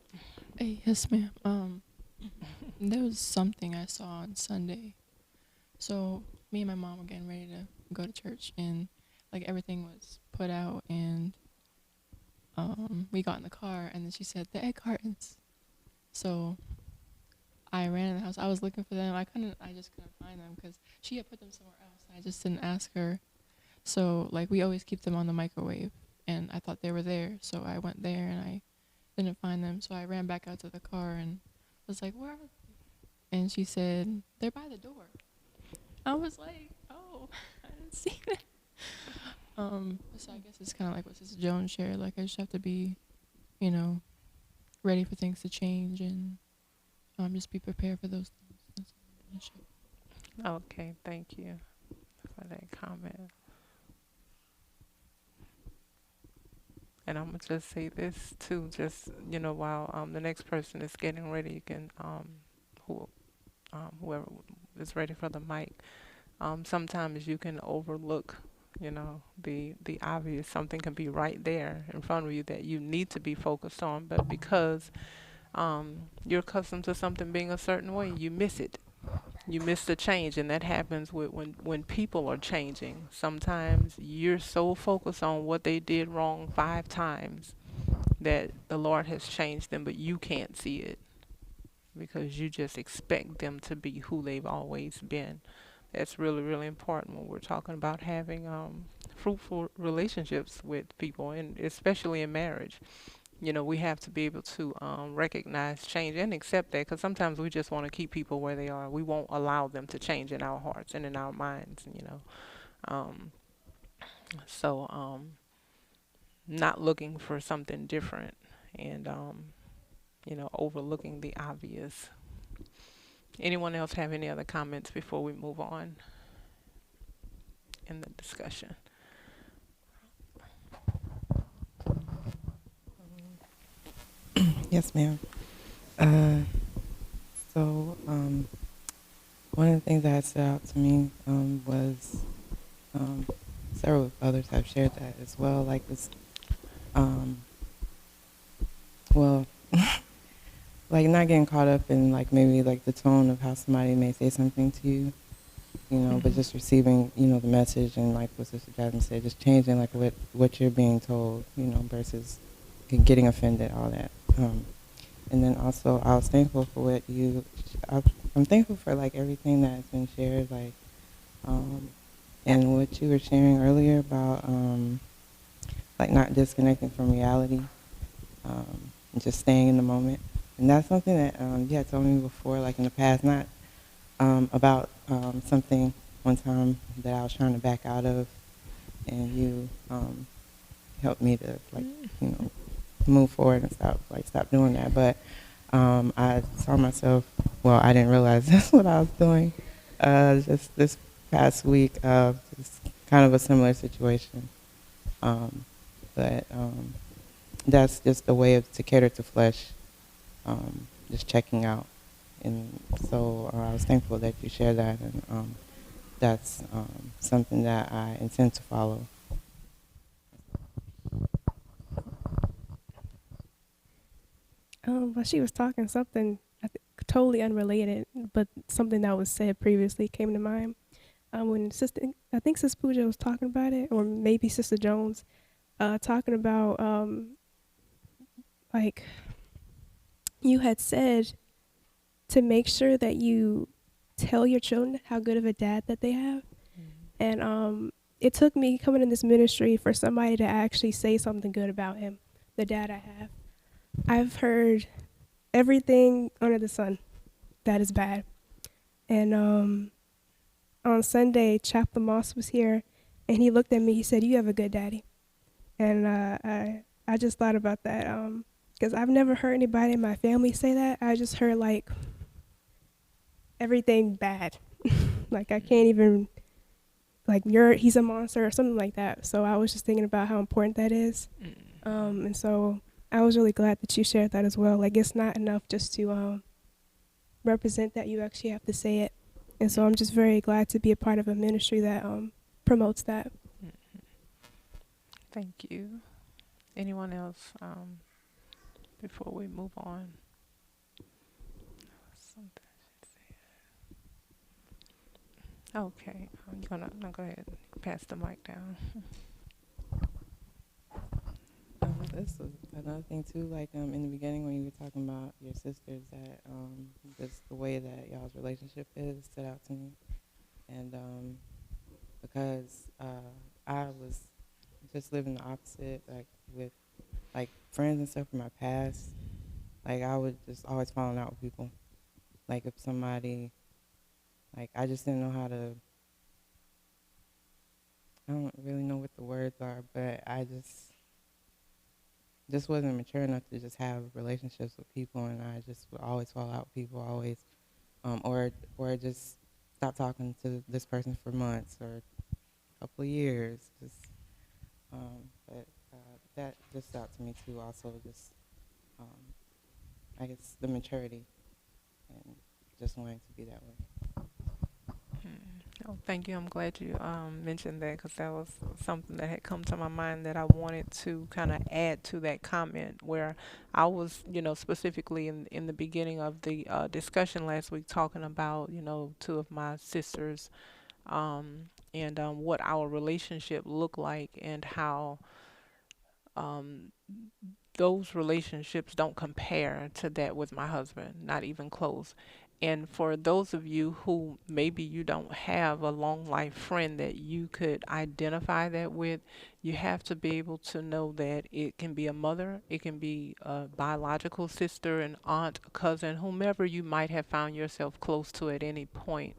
Hey, yes, ma'am. There was something I saw on Sunday. So me and my mom were getting ready to go to church, and like everything was put out, and we got in the car, and then she said the egg cartons. So I ran in the house. I was looking for them. I just couldn't find them because she had put them somewhere else. I just didn't ask her. So like we always keep them on the microwave, and I thought they were there. So I went there and I didn't find them. So I ran back out to the car and was like, "Where are they?" And she said, "They're by the door." I was like, "Oh, I didn't see that." So I guess it's kind of like what Sister Jones shared. Like I just have to be, ready for things to change and just be prepared for those things. That's all I'm gonna share. Okay, thank you for that comment. And I'm gonna just say this too, just while the next person is getting ready, you can who whoever is ready for the mic. Sometimes you can overlook, the obvious. Something can be right there in front of you that you need to be focused on, but because you're accustomed to something being a certain way, you miss it. You miss the change, and that happens with when people are changing. Sometimes you're so focused on what they did wrong 5 times that the Lord has changed them, but you can't see it because you just expect them to be who they've always been. That's really, really important when we're talking about having fruitful relationships with people, and especially in marriage. We have to be able to recognize change and accept that, because sometimes we just want to keep people where they are. We won't allow them to change in our hearts and in our minds. Um, so, not looking for something different and, overlooking the obvious. Anyone else have any other comments before we move on in the discussion? Yes, ma'am. Uh, so, one of the things that stood out to me was several others have shared that as well. Like this, um, well, like not getting caught up in like maybe like the tone of how somebody may say something to you, but just receiving, the message, and like what Sister Jasmine said, just changing like what you're being told, versus getting offended, all that. And then also, I was thankful for I'm thankful for like everything that's been shared, and what you were sharing earlier about like not disconnecting from reality, and just staying in the moment. And that's something that you had told me before, like in the past, not about something one time that I was trying to back out of, and you helped me to like, move forward and stop doing that. But I saw myself, well, I didn't realize that's what I was doing. Just this past week, just kind of a similar situation. But that's just a way to cater to flesh, just checking out. And so I was thankful that you shared that, and that's something that I intend to follow. While she was talking, something totally unrelated, but something that was said previously came to mind. When I think Sister Pooja was talking about it, or maybe Sister Jones, talking about like you had said to make sure that you tell your children how good of a dad that they have. And it took me coming in this ministry for somebody to actually say something good about him, the dad I have. I've heard everything under the sun that is bad. And on Sunday, Chaplain Moss was here, and he looked at me. He said, "You have a good daddy." And I just thought about that because I've never heard anybody in my family say that. I just heard like everything bad. Like I can't even like he's a monster or something like that. So I was just thinking about how important that is. And so I was really glad that you shared that as well. Like it's not enough just to represent that, you actually have to say it. And so I'm just very glad to be a part of a ministry that promotes that. Thank you. Anyone else before we move on? Something I should say. Okay, I'm gonna go ahead and pass the mic down. This was another thing too, like in the beginning when you were talking about your sisters, that just the way that y'all's relationship is stood out to me, and because I was just living the opposite, like with like friends and stuff from my past. Like I would just always falling out with people. Like if somebody, like I just didn't know how to. I don't really know what the words are, but I just wasn't mature enough to just have relationships with people, and I just would always fall out with people, always, or just stop talking to this person for months or a couple of years. But that just stood out to me too. Also, just I guess the maturity and just wanting to be that way. Oh, thank you. I'm glad you mentioned that because that was something that had come to my mind that I wanted to kind of add to that comment where I was, specifically in the beginning of the discussion last week talking about, two of my sisters and what our relationship looked like and how um, those relationships don't compare to that with my husband, not even close. And for those of you who maybe you don't have a long life friend that you could identify that with, you have to be able to know that it can be a mother, it can be a biological sister, an aunt, a cousin, whomever you might have found yourself close to at any point.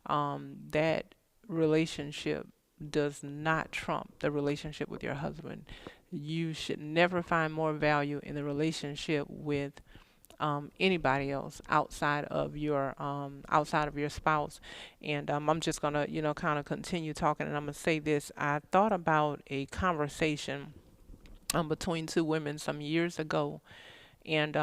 That relationship does not trump the relationship with your husband. You should never find more value in the relationship with anybody else outside of your spouse. And I'm just gonna kind of continue talking, and I'm gonna say this. I thought about a conversation between two women some years ago, and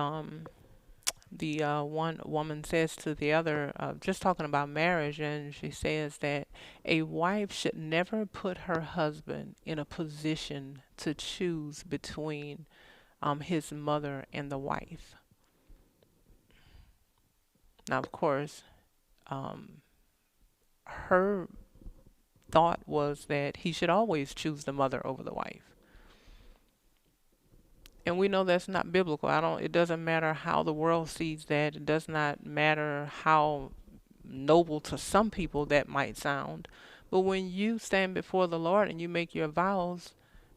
the one woman says to the other, just talking about marriage, and she says that a wife should never put her husband in a position to choose between his mother and the wife. Now, of course, um, her thought was that he should always choose the mother over the wife. And we know that's not biblical. It doesn't matter how the world sees that. It does not matter how noble to some people that might sound. But when you stand before the Lord and you make your vows,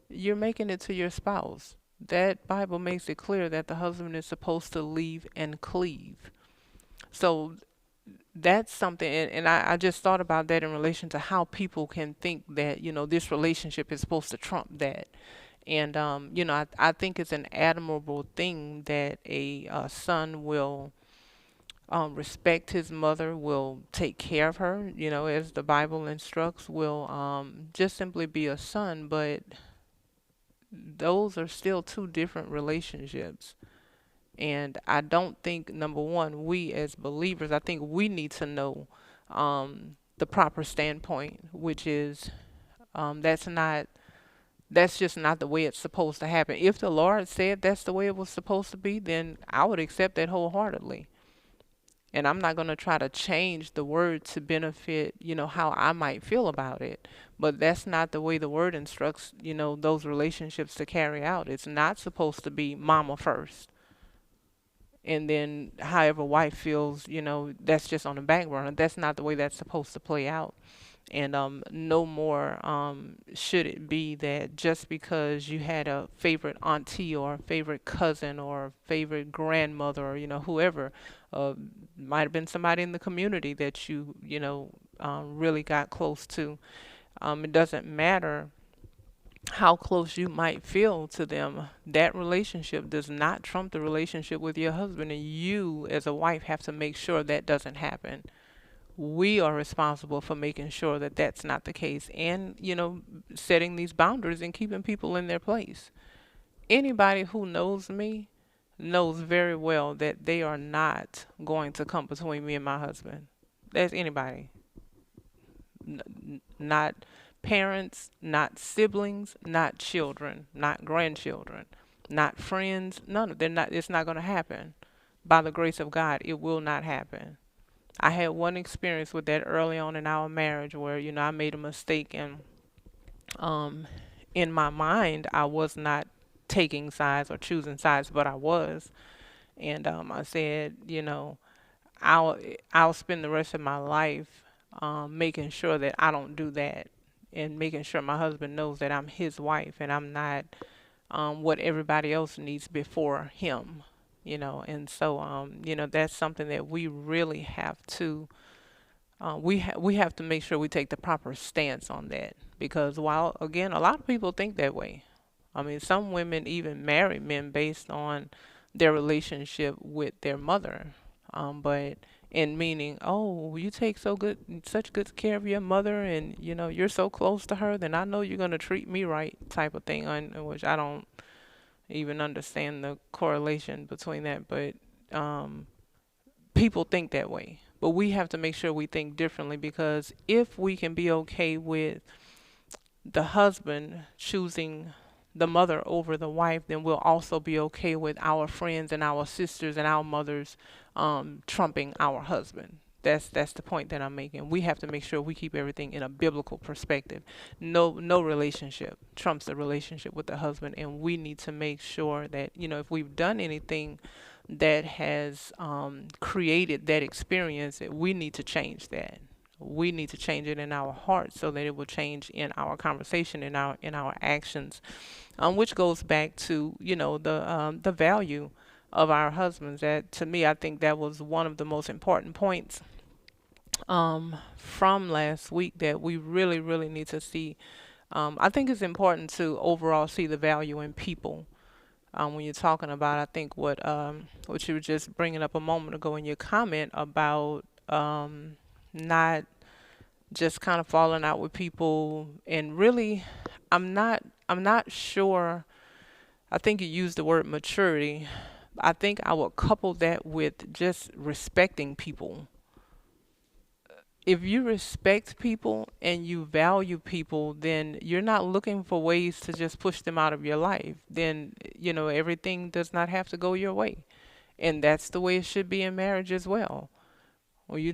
you're making it to your spouse. That Bible makes it clear that the husband is supposed to leave and cleave. So that's something, and I just thought about that in relation to how people can think that, this relationship is supposed to trump that. And, I think it's an admirable thing that a son will respect his mother, will take care of her, as the Bible instructs, will just simply be a son. But those are still two different relationships. And I don't think, number one, we as believers, I think we need to know the proper standpoint, which is that's just not the way it's supposed to happen. If the Lord said that's the way it was supposed to be, then I would accept that wholeheartedly. And I'm not going to try to change the word to benefit, how I might feel about it. But that's not the way the word instructs, those relationships to carry out. It's not supposed to be mama first. And then however wife feels, that's just on the back burner. That's not the way that's supposed to play out. And no more should it be that just because you had a favorite auntie or a favorite cousin or favorite grandmother or whoever, might have been somebody in the community that you really got close to. It doesn't matter how close you might feel to them. That relationship does not trump the relationship with your husband, and you as a wife have to make sure that doesn't happen. We are responsible for making sure that that's not the case, and setting these boundaries and keeping people in their place. Anybody who knows me knows very well that they are not going to come between me and my husband. That's anybody. Not parents, not siblings, not children, not grandchildren, not friends. None of they're not. It's not going to happen. By the grace of God, it will not happen. I had one experience with that early on in our marriage where I made a mistake, and in my mind I was not taking sides or choosing sides, but I was. And I said, I'll I'll spend the rest of my life making sure that I don't do that, and making sure my husband knows that I'm his wife and I'm not what everybody else needs before him. And so that's something that we really have to we have to make sure we take the proper stance on that, because while again a lot of people think that way. I mean, some women even marry men based on their relationship with their mother, but in meaning, oh, you take such good care of your mother, and you're so close to her, then I know you're gonna treat me right, type of thing. Which I don't even understand the correlation between that, but people think that way. But we have to make sure we think differently, because if we can be okay with the husband choosing the mother over the wife, then we'll also be okay with our friends and our sisters and our mothers trumping our husband. That's the point that I'm making. We have to make sure we keep everything in a biblical perspective. No relationship trumps the relationship with the husband, and we need to make sure that, if we've done anything that has created that experience, that we need to change that. We need to change it in our hearts so that it will change in our conversation, in our actions, which goes back to the value of our husbands. That, to me, I think that was one of the most important points from last week that we really, really need to see. I think it's important to overall see the value in people. When you're talking about, I think what you were just bringing up a moment ago in your comment about not just kind of falling out with people, and really, I'm not sure. I think you used the word maturity. I think I would couple that with just respecting people. If you respect people and you value people, then you're not looking for ways to just push them out of your life. Then, everything does not have to go your way. And that's the way it should be in marriage as well. When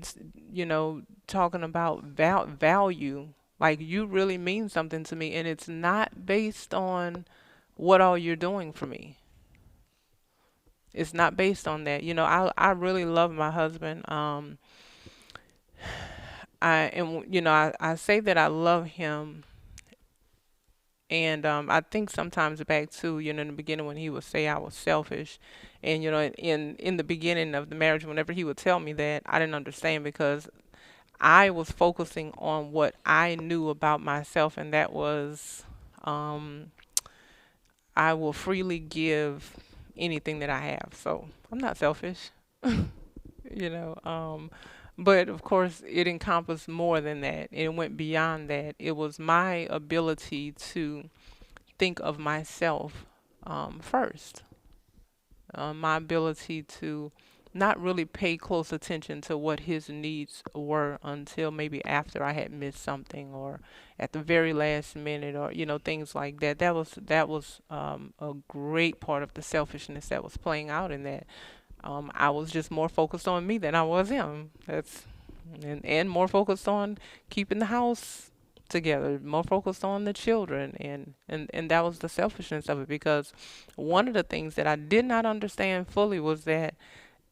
talking about value, like, you really mean something to me, and it's not based on what all you're doing for me. It's not based on that. I really love my husband. I say that I love him, and I think sometimes back to, in the beginning when he would say I was selfish, and in the beginning of the marriage, whenever he would tell me that, I didn't understand, because I was focusing on what I knew about myself, and that was, I will freely give anything that I have. So I'm not selfish, you know. But of course, it encompassed more than that. It went beyond that. It was my ability to think of myself first. My ability to not really pay close attention to what his needs were until maybe after I had missed something, or at the very last minute, or things like that. That was a great part of the selfishness that was playing out in that. I was just more focused on me than I was him. And more focused on keeping the house together, more focused on the children, and that was the selfishness of it, because one of the things that I did not understand fully was that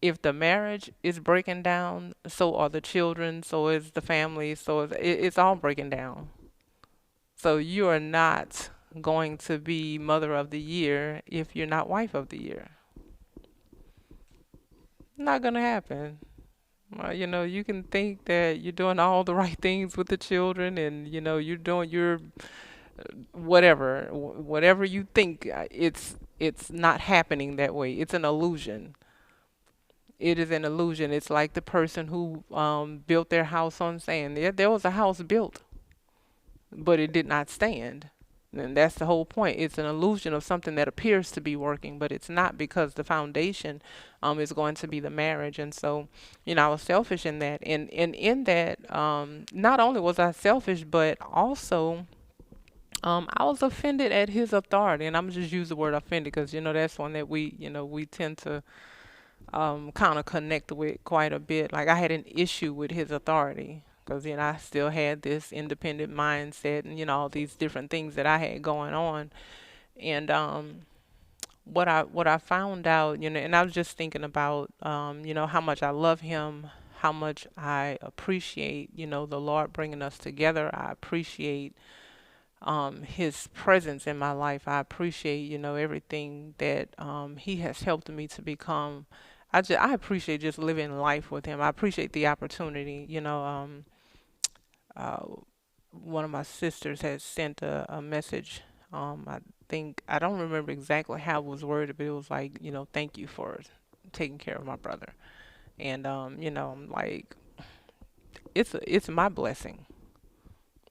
if the marriage is breaking down, so are the children, so is the family, it's all breaking down. So you are not going to be mother of the year if you're not wife of the year. Not gonna happen. You can think that you're doing all the right things with the children, and you're doing your whatever you think. It's not happening that way. It's an illusion. It is an illusion. It's like the person who built their house on sand. There was a house built, but it did not stand. And that's the whole point. It's an illusion of something that appears to be working, but it's not, because the foundation is going to be the marriage. And so, I was selfish in that. And in that, not only was I selfish, but also I was offended at his authority. And I'm just use the word offended because, that's one that we tend to kind of connect with quite a bit. Like, I had an issue with his authority, because I still had this independent mindset, and all these different things that I had going on. And what I found out, and I was just thinking about how much I love him, how much I appreciate the Lord bringing us together. I appreciate his presence in my life. I appreciate everything that he has helped me to become. I appreciate just living life with him. I appreciate the opportunity. Uh, One of my sisters had sent a message. I think, I don't remember exactly how it was worded, but it was like, thank you for taking care of my brother. And I'm like, it's my blessing,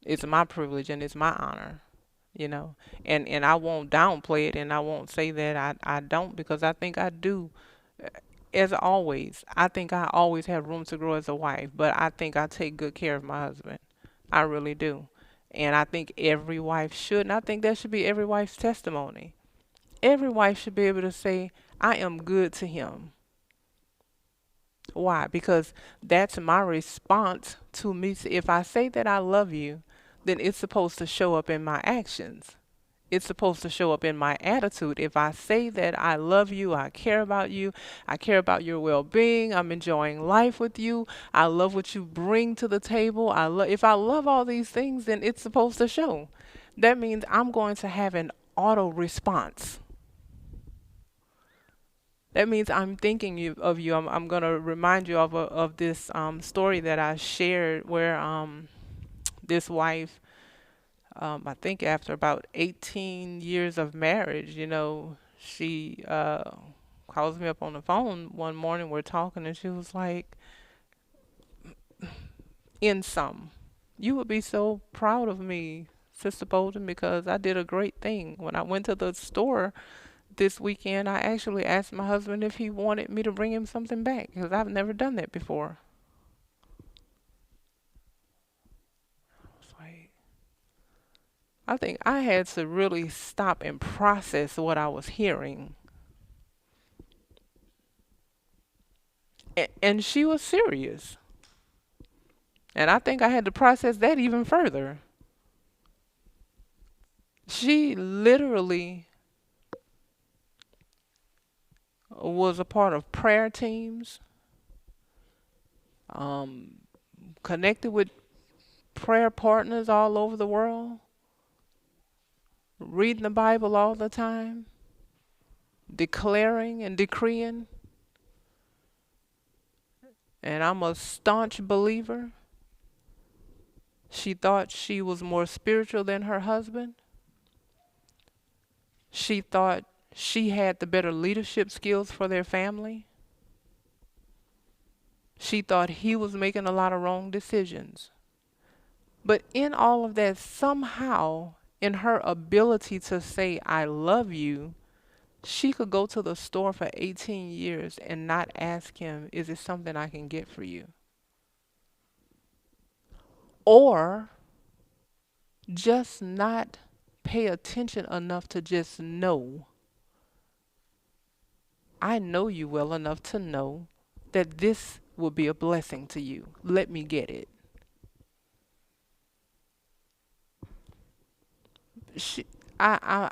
it's my privilege, and it's my honor. And I won't downplay it, and I won't say that I don't, because I think I do. as always, I think I always have room to grow as a wife, but I think I take good care of my husband. I really do. And I think every wife should, and I think that should be every wife's testimony. Every wife should be able to say, I am good to him. Why? Because that's my response to me. If I say that I love you, then it's supposed to show up in my actions. It's supposed to show up in my attitude. If I say that I love you, I care about you, I care about your well-being, I'm enjoying life with you, I love what you bring to the table. If I love all these things, then it's supposed to show. That means I'm going to have an auto response. That means I'm thinking of you. I'm going to remind you of this story that I shared where this wife, I think after about 18 years of marriage, she calls me up on the phone one morning. We're talking, and she was like, in sum, you would be so proud of me, Sister Bolden, because I did a great thing. When I went to the store this weekend, I actually asked my husband if he wanted me to bring him something back, because I've never done that before. It's like, I think I had to really stop and process what I was hearing. And she was serious. And I think I had to process that even further. She literally was a part of prayer teams, um, connected with prayer partners all over the world, reading the Bible all the time, declaring and decreeing. And I'm a staunch believer. She thought she was more spiritual than her husband. She thought she had the better leadership skills for their family. She thought he was making a lot of wrong decisions. But in all of that, somehow, in her ability to say, I love you, she could go to the store for 18 years and not ask him, is it something I can get for you? Or just not pay attention enough to just know. I know you well enough to know that this will be a blessing to you. Let me get it. She, I,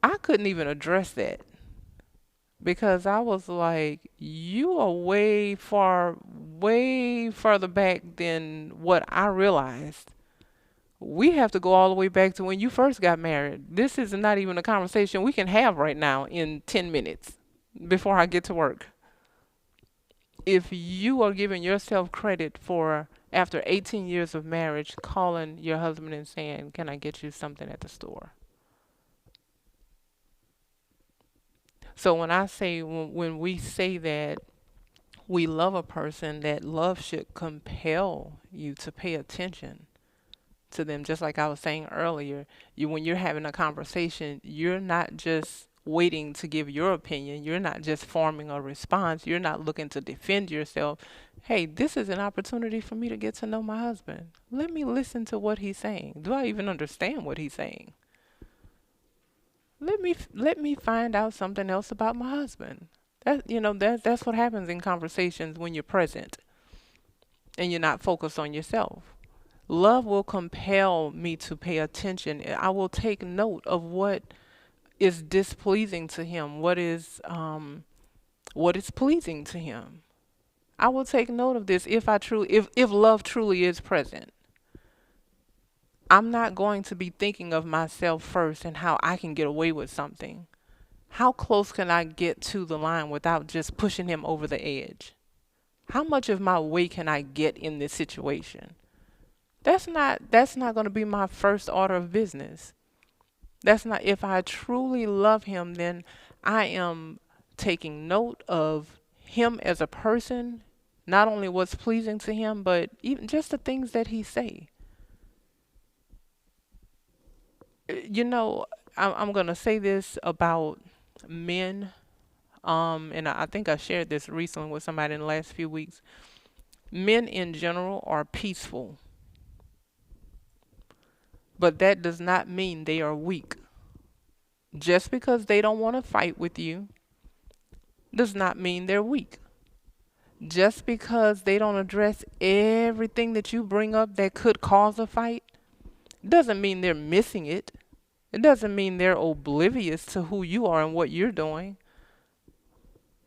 I couldn't even address that because I was like, you are way further back than what I realized. We have to go all the way back to when you first got married. This is not even a conversation we can have right now in 10 minutes before I get to work. If you are giving yourself credit for, after 18 years of marriage, calling your husband and saying, can I get you something at the store? So when I say, when we say that we love a person, that love should compel you to pay attention to them. Just like I was saying earlier, when you're having a conversation, you're not just waiting to give your opinion. You're not just forming a response. You're not looking to defend yourself. Hey, this is an opportunity for me to get to know my husband. Let me listen to what he's saying. Do I even understand what he's saying? Let me find out something else about my husband. That's what happens in conversations when you're present and you're not focused on yourself. Love will compel me to pay attention. I will take note of what is displeasing to him, what is pleasing to him. I will take note of this if love truly is present. I'm not going to be thinking of myself first and how I can get away with something. How close can I get to the line without just pushing him over the edge? How much of my way can I get in this situation? That's not going to be my first order of business. That's not, if I truly love him, then I am taking note of him as a person, not only what's pleasing to him, but even just the things that he say. I'm going to say this about men And I think I shared this recently with somebody in the last few weeks. Men in general are peaceful, but that does not mean they are weak. Just because they don't want to fight with you does not mean they're weak. Just because they don't address everything that you bring up that could cause a fight doesn't mean they're missing it. It doesn't mean they're oblivious to who you are and what you're doing.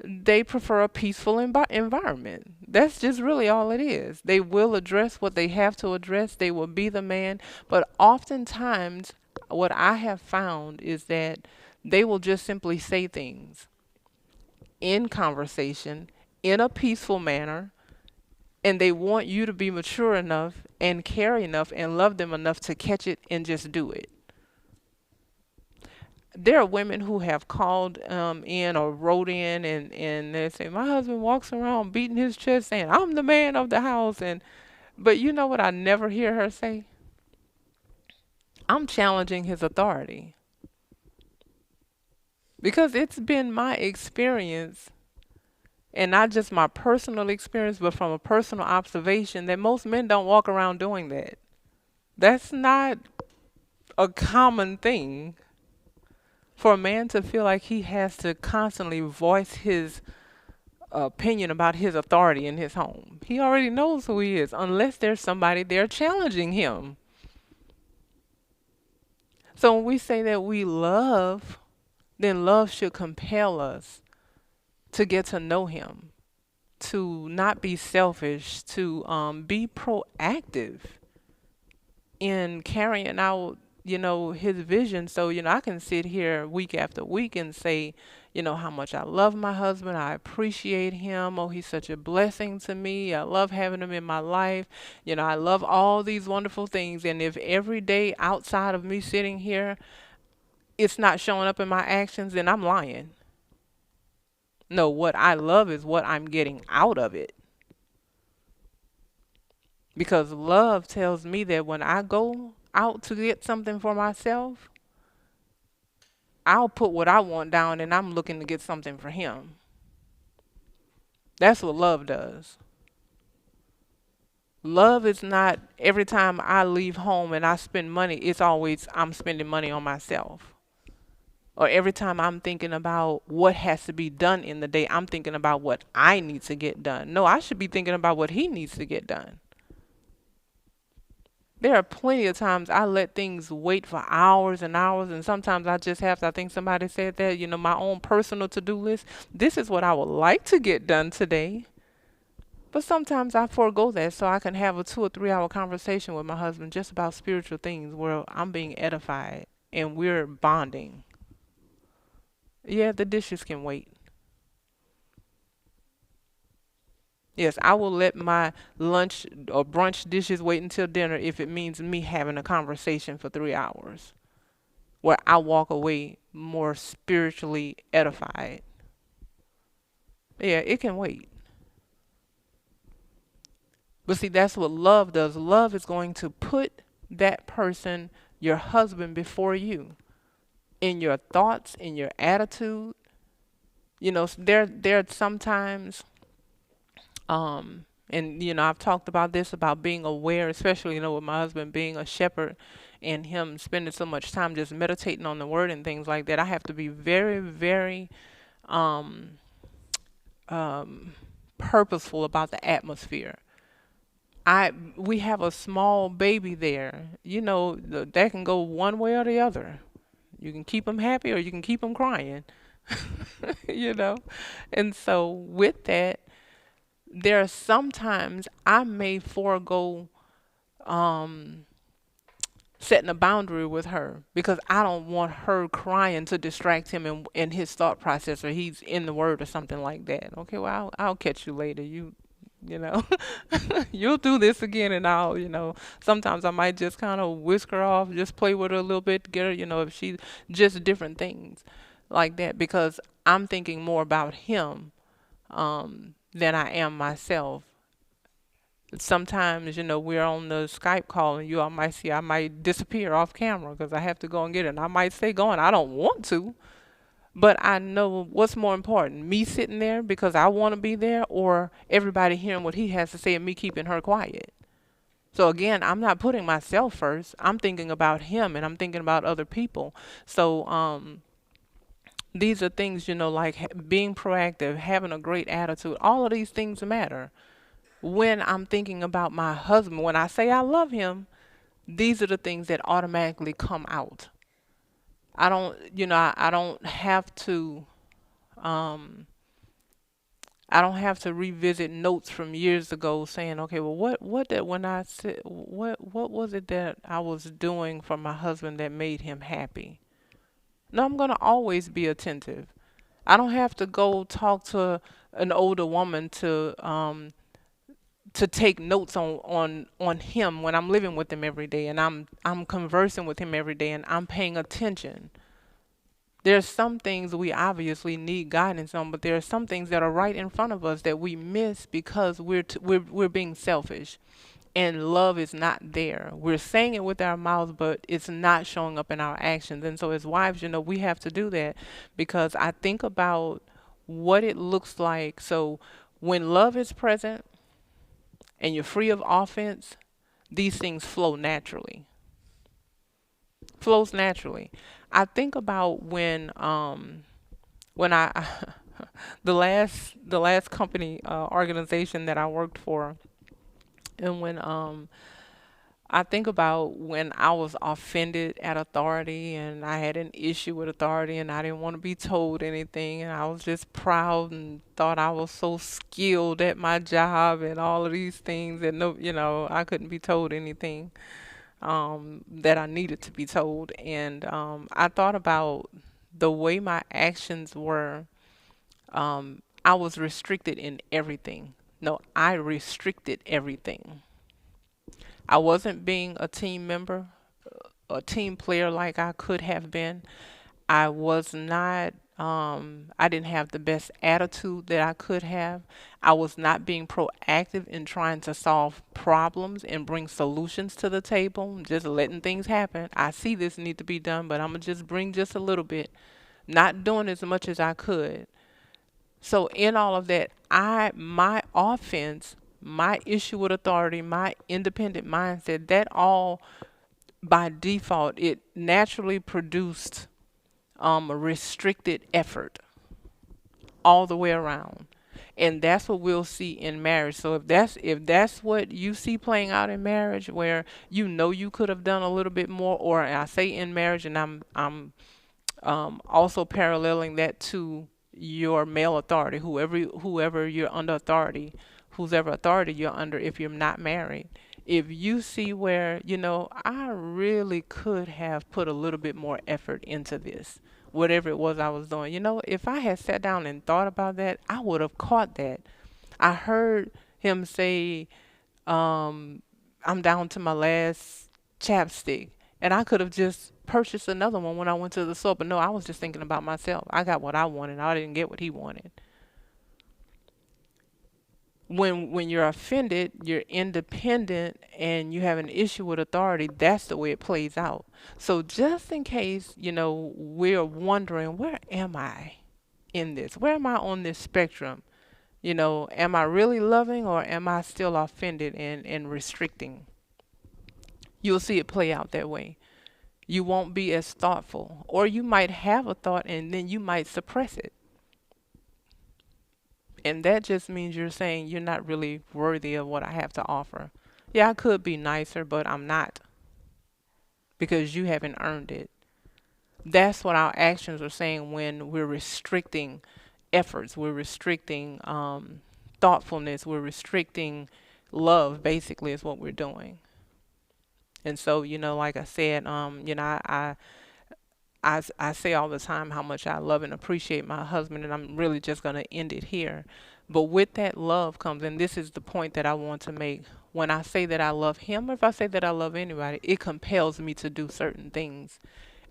They prefer a peaceful environment. That's just really all it is. They will address what they have to address. They will be the man. But oftentimes, what I have found is that they will just simply say things in conversation in a peaceful manner, and they want you to be mature enough and care enough and love them enough to catch it and just do it. There are women who have called in or wrote in, and they say, my husband walks around beating his chest saying, I'm the man of the house. But you know what I never hear her say? I'm challenging his authority. Because it's been my experience, and not just my personal experience, but from a personal observation, that most men don't walk around doing that. That's not a common thing for a man to feel like he has to constantly voice his opinion about his authority in his home. He already knows who he is, unless there's somebody there challenging him. So when we say that we love, then love should compel us to get to know him, to not be selfish, to be proactive in carrying out, his vision. So, I can sit here week after week and say, how much I love my husband. I appreciate him. Oh, he's such a blessing to me. I love having him in my life. I love all these wonderful things. And if every day outside of me sitting here, it's not showing up in my actions, then I'm lying. No, what I love is what I'm getting out of it. Because love tells me that when I go out to get something for myself, I'll put what I want down and I'm looking to get something for him. That's what love does. Love is not every time I leave home and I spend money, it's always I'm spending money on myself. Or every time I'm thinking about what has to be done in the day, I'm thinking about what I need to get done. No, I should be thinking about what he needs to get done. There are plenty of times I let things wait for hours and hours, and sometimes I just have to, I think somebody said that, my own personal to-do list. This is what I would like to get done today. But sometimes I forego that so I can have a 2 or 3 hour conversation with my husband just about spiritual things where I'm being edified and we're bonding. Yeah, the dishes can wait. Yes, I will let my lunch or brunch dishes wait until dinner if it means me having a conversation for 3 hours where I walk away more spiritually edified. Yeah, it can wait. But see, that's what love does. Love is going to put that person, your husband, before you in your thoughts, in your attitude. There are sometimes and I've talked about this, about being aware, especially with my husband being a shepherd and him spending so much time just meditating on the word and things like that. I have to be very, very purposeful about the atmosphere. We have a small baby there. That can go one way or the other. You can keep them happy or you can keep them crying. And so with that, there are sometimes I may forego setting a boundary with her because I don't want her crying to distract him in his thought process, or he's in the word or something like that. Okay, well, I'll catch you later. You'll do this again, and I'll, sometimes I might just kind of whisk her off, just play with her a little bit, get her, if she's just different things like that, because I'm thinking more about him than I am myself. Sometimes, we're on the Skype call and you all might see I might disappear off camera because I have to go and get it. And I might stay going. I don't want to, But I know what's more important, me sitting there because I want to be there, or everybody hearing what he has to say and me keeping her quiet. So again, I'm not putting myself first. I'm thinking about him and I'm thinking about other people. So these are things, like being proactive, having a great attitude. All of these things matter. When I'm thinking about my husband, when I say I love him, these are the things that automatically come out. I don't, I don't have to um I don't have to revisit notes from years ago saying, okay, well, what that when I said, what was it that I was doing for my husband that made him happy? No, I'm gonna always be attentive. I don't have to go talk to an older woman to take notes on him when I'm living with him every day and I'm conversing with him every day and I'm paying attention. There's some things we obviously need guidance on, but there are some things that are right in front of us that we miss because we're being selfish, and love is not there. We're saying it with our mouths, but it's not showing up in our actions. And so, as wives, we have to do that because I think about what it looks like. So, when love is present and you're free of offense, these things flow naturally. Flows naturally. I think about when I the last company organization that I worked for, and when I think about when I was offended at authority and I had an issue with authority and I didn't want to be told anything and I was just proud and thought I was so skilled at my job and all of these things and no, I couldn't be told anything that I needed to be told. And I thought about the way my actions were. I was restricted in everything. No, I restricted everything. I wasn't being a team member, a team player like I could have been. I was not, I didn't have the best attitude that I could have. I was not being proactive in trying to solve problems and bring solutions to the table, just letting things happen. I see this need to be done, but I'm going to just bring just a little bit, not doing as much as I could. So in all of that, my offense, my issue with authority, my independent mindset, that all by default, it naturally produced a restricted effort all the way around. And that's what we'll see in marriage. So if that's what you see playing out in marriage, where you could have done a little bit more, or I say in marriage, and I'm also paralleling that to your male authority, whoever you're under authority, whoever authority you're under, if you're not married. If you see where, I really could have put a little bit more effort into this, whatever it was I was doing. If I had sat down and thought about that, I would have caught that. I heard him say, I'm down to my last chapstick. And I could have just purchased another one when I went to the store. But no, I was just thinking about myself. I got what I wanted. I didn't get what he wanted. When you're offended, you're independent and you have an issue with authority, that's the way it plays out. So just in case, we're wondering, where am I in this? Where am I on this spectrum? Am I really loving or am I still offended and restricting? You'll see it play out that way. You won't be as thoughtful, or you might have a thought and then you might suppress it. And that just means you're saying you're not really worthy of what I have to offer. Yeah, I could be nicer, but I'm not because you haven't earned it. That's what our actions are saying when we're restricting efforts, we're restricting thoughtfulness, we're restricting love, basically, is what we're doing. And so, like I said, I say all the time how much I love and appreciate my husband, and I'm really just going to end it here. But with that love comes, and this is the point that I want to make. When I say that I love him, or if I say that I love anybody, it compels me to do certain things.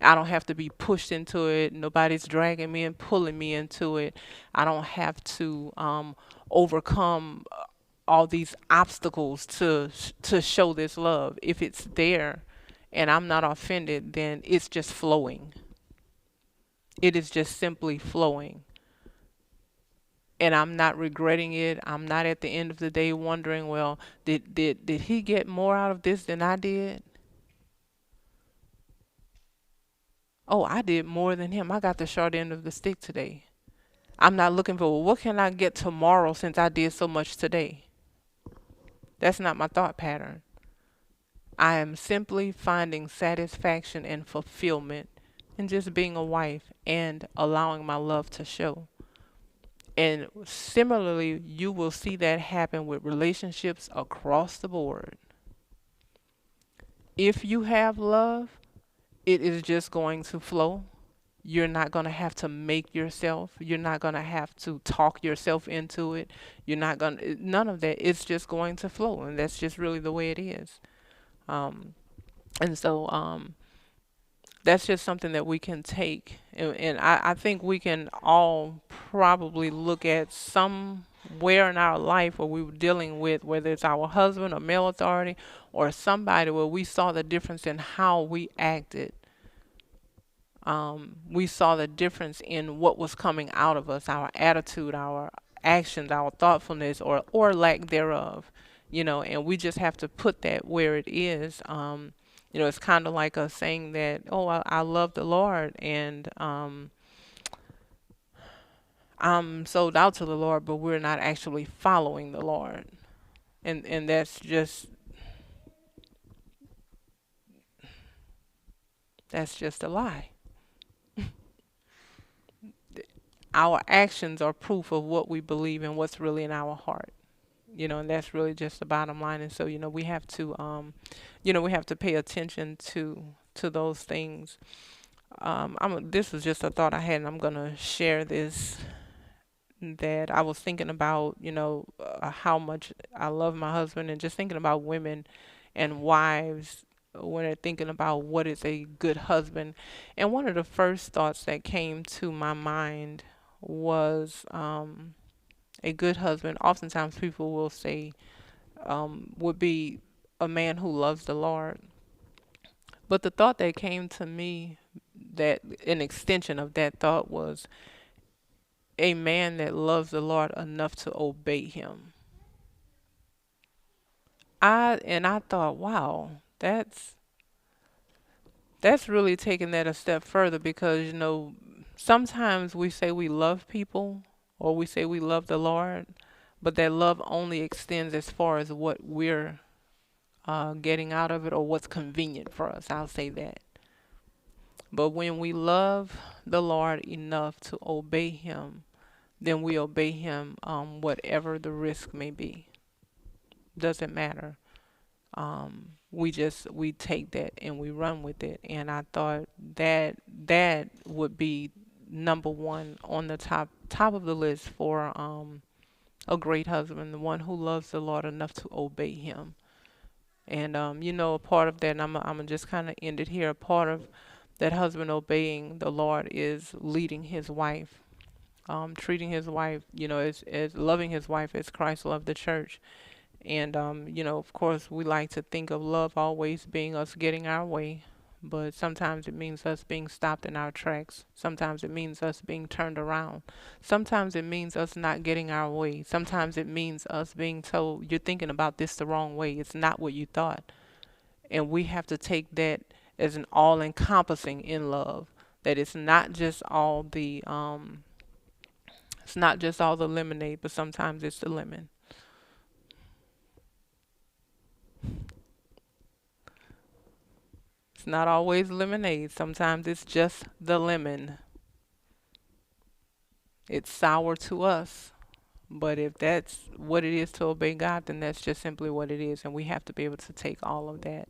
I don't have to be pushed into it. Nobody's dragging me and pulling me into it. I don't have to overcome all these obstacles to show this love. If it's there and I'm not offended, then it's just flowing. It is just simply flowing. And I'm not regretting it. I'm not at the end of the day wondering, well, did he get more out of this than I did? Oh, I did more than him. I got the short end of the stick today. I'm not looking for, well, what can I get tomorrow since I did so much today? That's not my thought pattern. I am simply finding satisfaction and fulfillment in just being a wife and allowing my love to show. And similarly, you will see that happen with relationships across the board. If you have love, it is just going to flow. You're not going to have to make yourself. You're not going to have to talk yourself into it. You're not going to, none of that. It's just going to flow. And that's just really the way it is. Um, and so that's just something that we can take. And I think we can all probably look at somewhere in our life where we were dealing with, whether it's our husband or male authority or somebody where we saw the difference in how we acted. We saw the difference in what was coming out of us, our attitude, our actions, our thoughtfulness, or lack thereof, and we just have to put that where it is. It's kind of like us saying that, oh, I love the Lord and I'm sold out to the Lord, but we're not actually following the Lord. And that's just a lie. Our actions are proof of what we believe and what's really in our heart. And that's really just the bottom line. And so, we have to, we have to pay attention to those things. This was just a thought I had, and I'm gonna share this. That I was thinking about, how much I love my husband, and just thinking about women and wives when they're thinking about what is a good husband. And one of the first thoughts that came to my mind was a good husband. Oftentimes people will say would be a man who loves the Lord. But the thought that came to me, that an extension of that thought, was a man that loves the Lord enough to obey him. I thought, wow, that's really taking that a step further, because sometimes we say we love people or we say we love the Lord, but that love only extends as far as what we're getting out of it, or what's convenient for us. I'll say that. But when we love the Lord enough to obey him, then we obey him, whatever the risk may be. Doesn't matter. We take that and we run with it. And I thought that would be number one on the top of the list for a great husband, the one who loves the Lord enough to obey him. And a part of that, and I'm gonna just kind of end it here. A part of that husband obeying the Lord is leading his wife, treating his wife, as loving his wife as Christ loved the church. And of course, we like to think of love always being us getting our way, but sometimes it means us being stopped in our tracks. Sometimes it means us being turned around. Sometimes it means us not getting our way. Sometimes it means us being told, you're thinking about this the wrong way. It's not what you thought. And we have to take that as an all-encompassing in love. That it's not just all the lemonade, but sometimes it's the lemon. It's not always lemonade. Sometimes it's just the lemon. It's sour to us. But if that's what it is to obey God, then that's just simply what it is. And we have to be able to take all of that.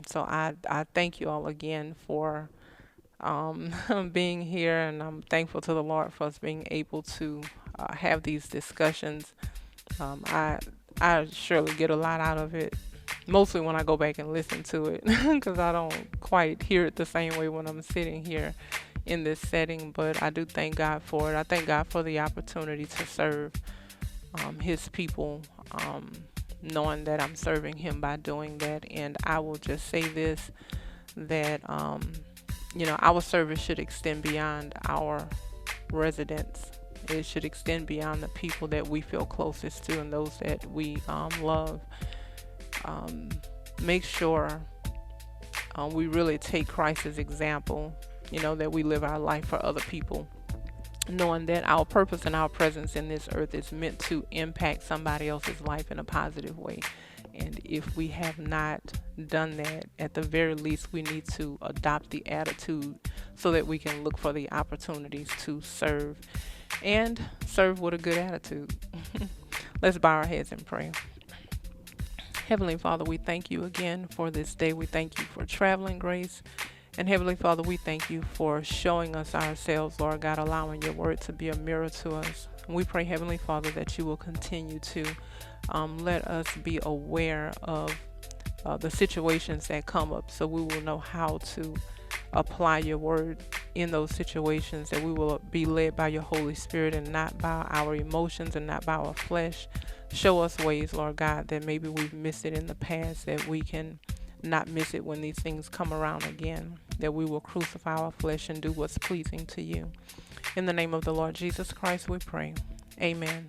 So I thank you all again for being here. And I'm thankful to the Lord for us being able to have these discussions. I surely get a lot out of it. Mostly when I go back and listen to it, because I don't quite hear it the same way when I'm sitting here in this setting. But I do thank God for it. I thank God for the opportunity to serve his people, knowing that I'm serving him by doing that. And I will just say this, that our service should extend beyond our residents. It should extend beyond the people that we feel closest to and those that we love. Make sure we really take Christ's example, that we live our life for other people, knowing that our purpose and our presence in this earth is meant to impact somebody else's life in a positive way. And if we have not done that, at the very least, we need to adopt the attitude so that we can look for the opportunities to serve and serve with a good attitude. Let's bow our heads and pray. Heavenly Father, we thank you again for this day. We thank you for traveling grace. And Heavenly Father, we thank you for showing us ourselves, Lord God, allowing your word to be a mirror to us. And we pray, Heavenly Father, that you will continue to let us be aware of the situations that come up, so we will know how to apply your word in those situations, that we will be led by your Holy Spirit and not by our emotions and not by our flesh. Show us ways, Lord God, that maybe we've missed it in the past, that we can not miss it when these things come around again, that we will crucify our flesh and do what's pleasing to you. In the name of the Lord Jesus Christ, we pray. Amen.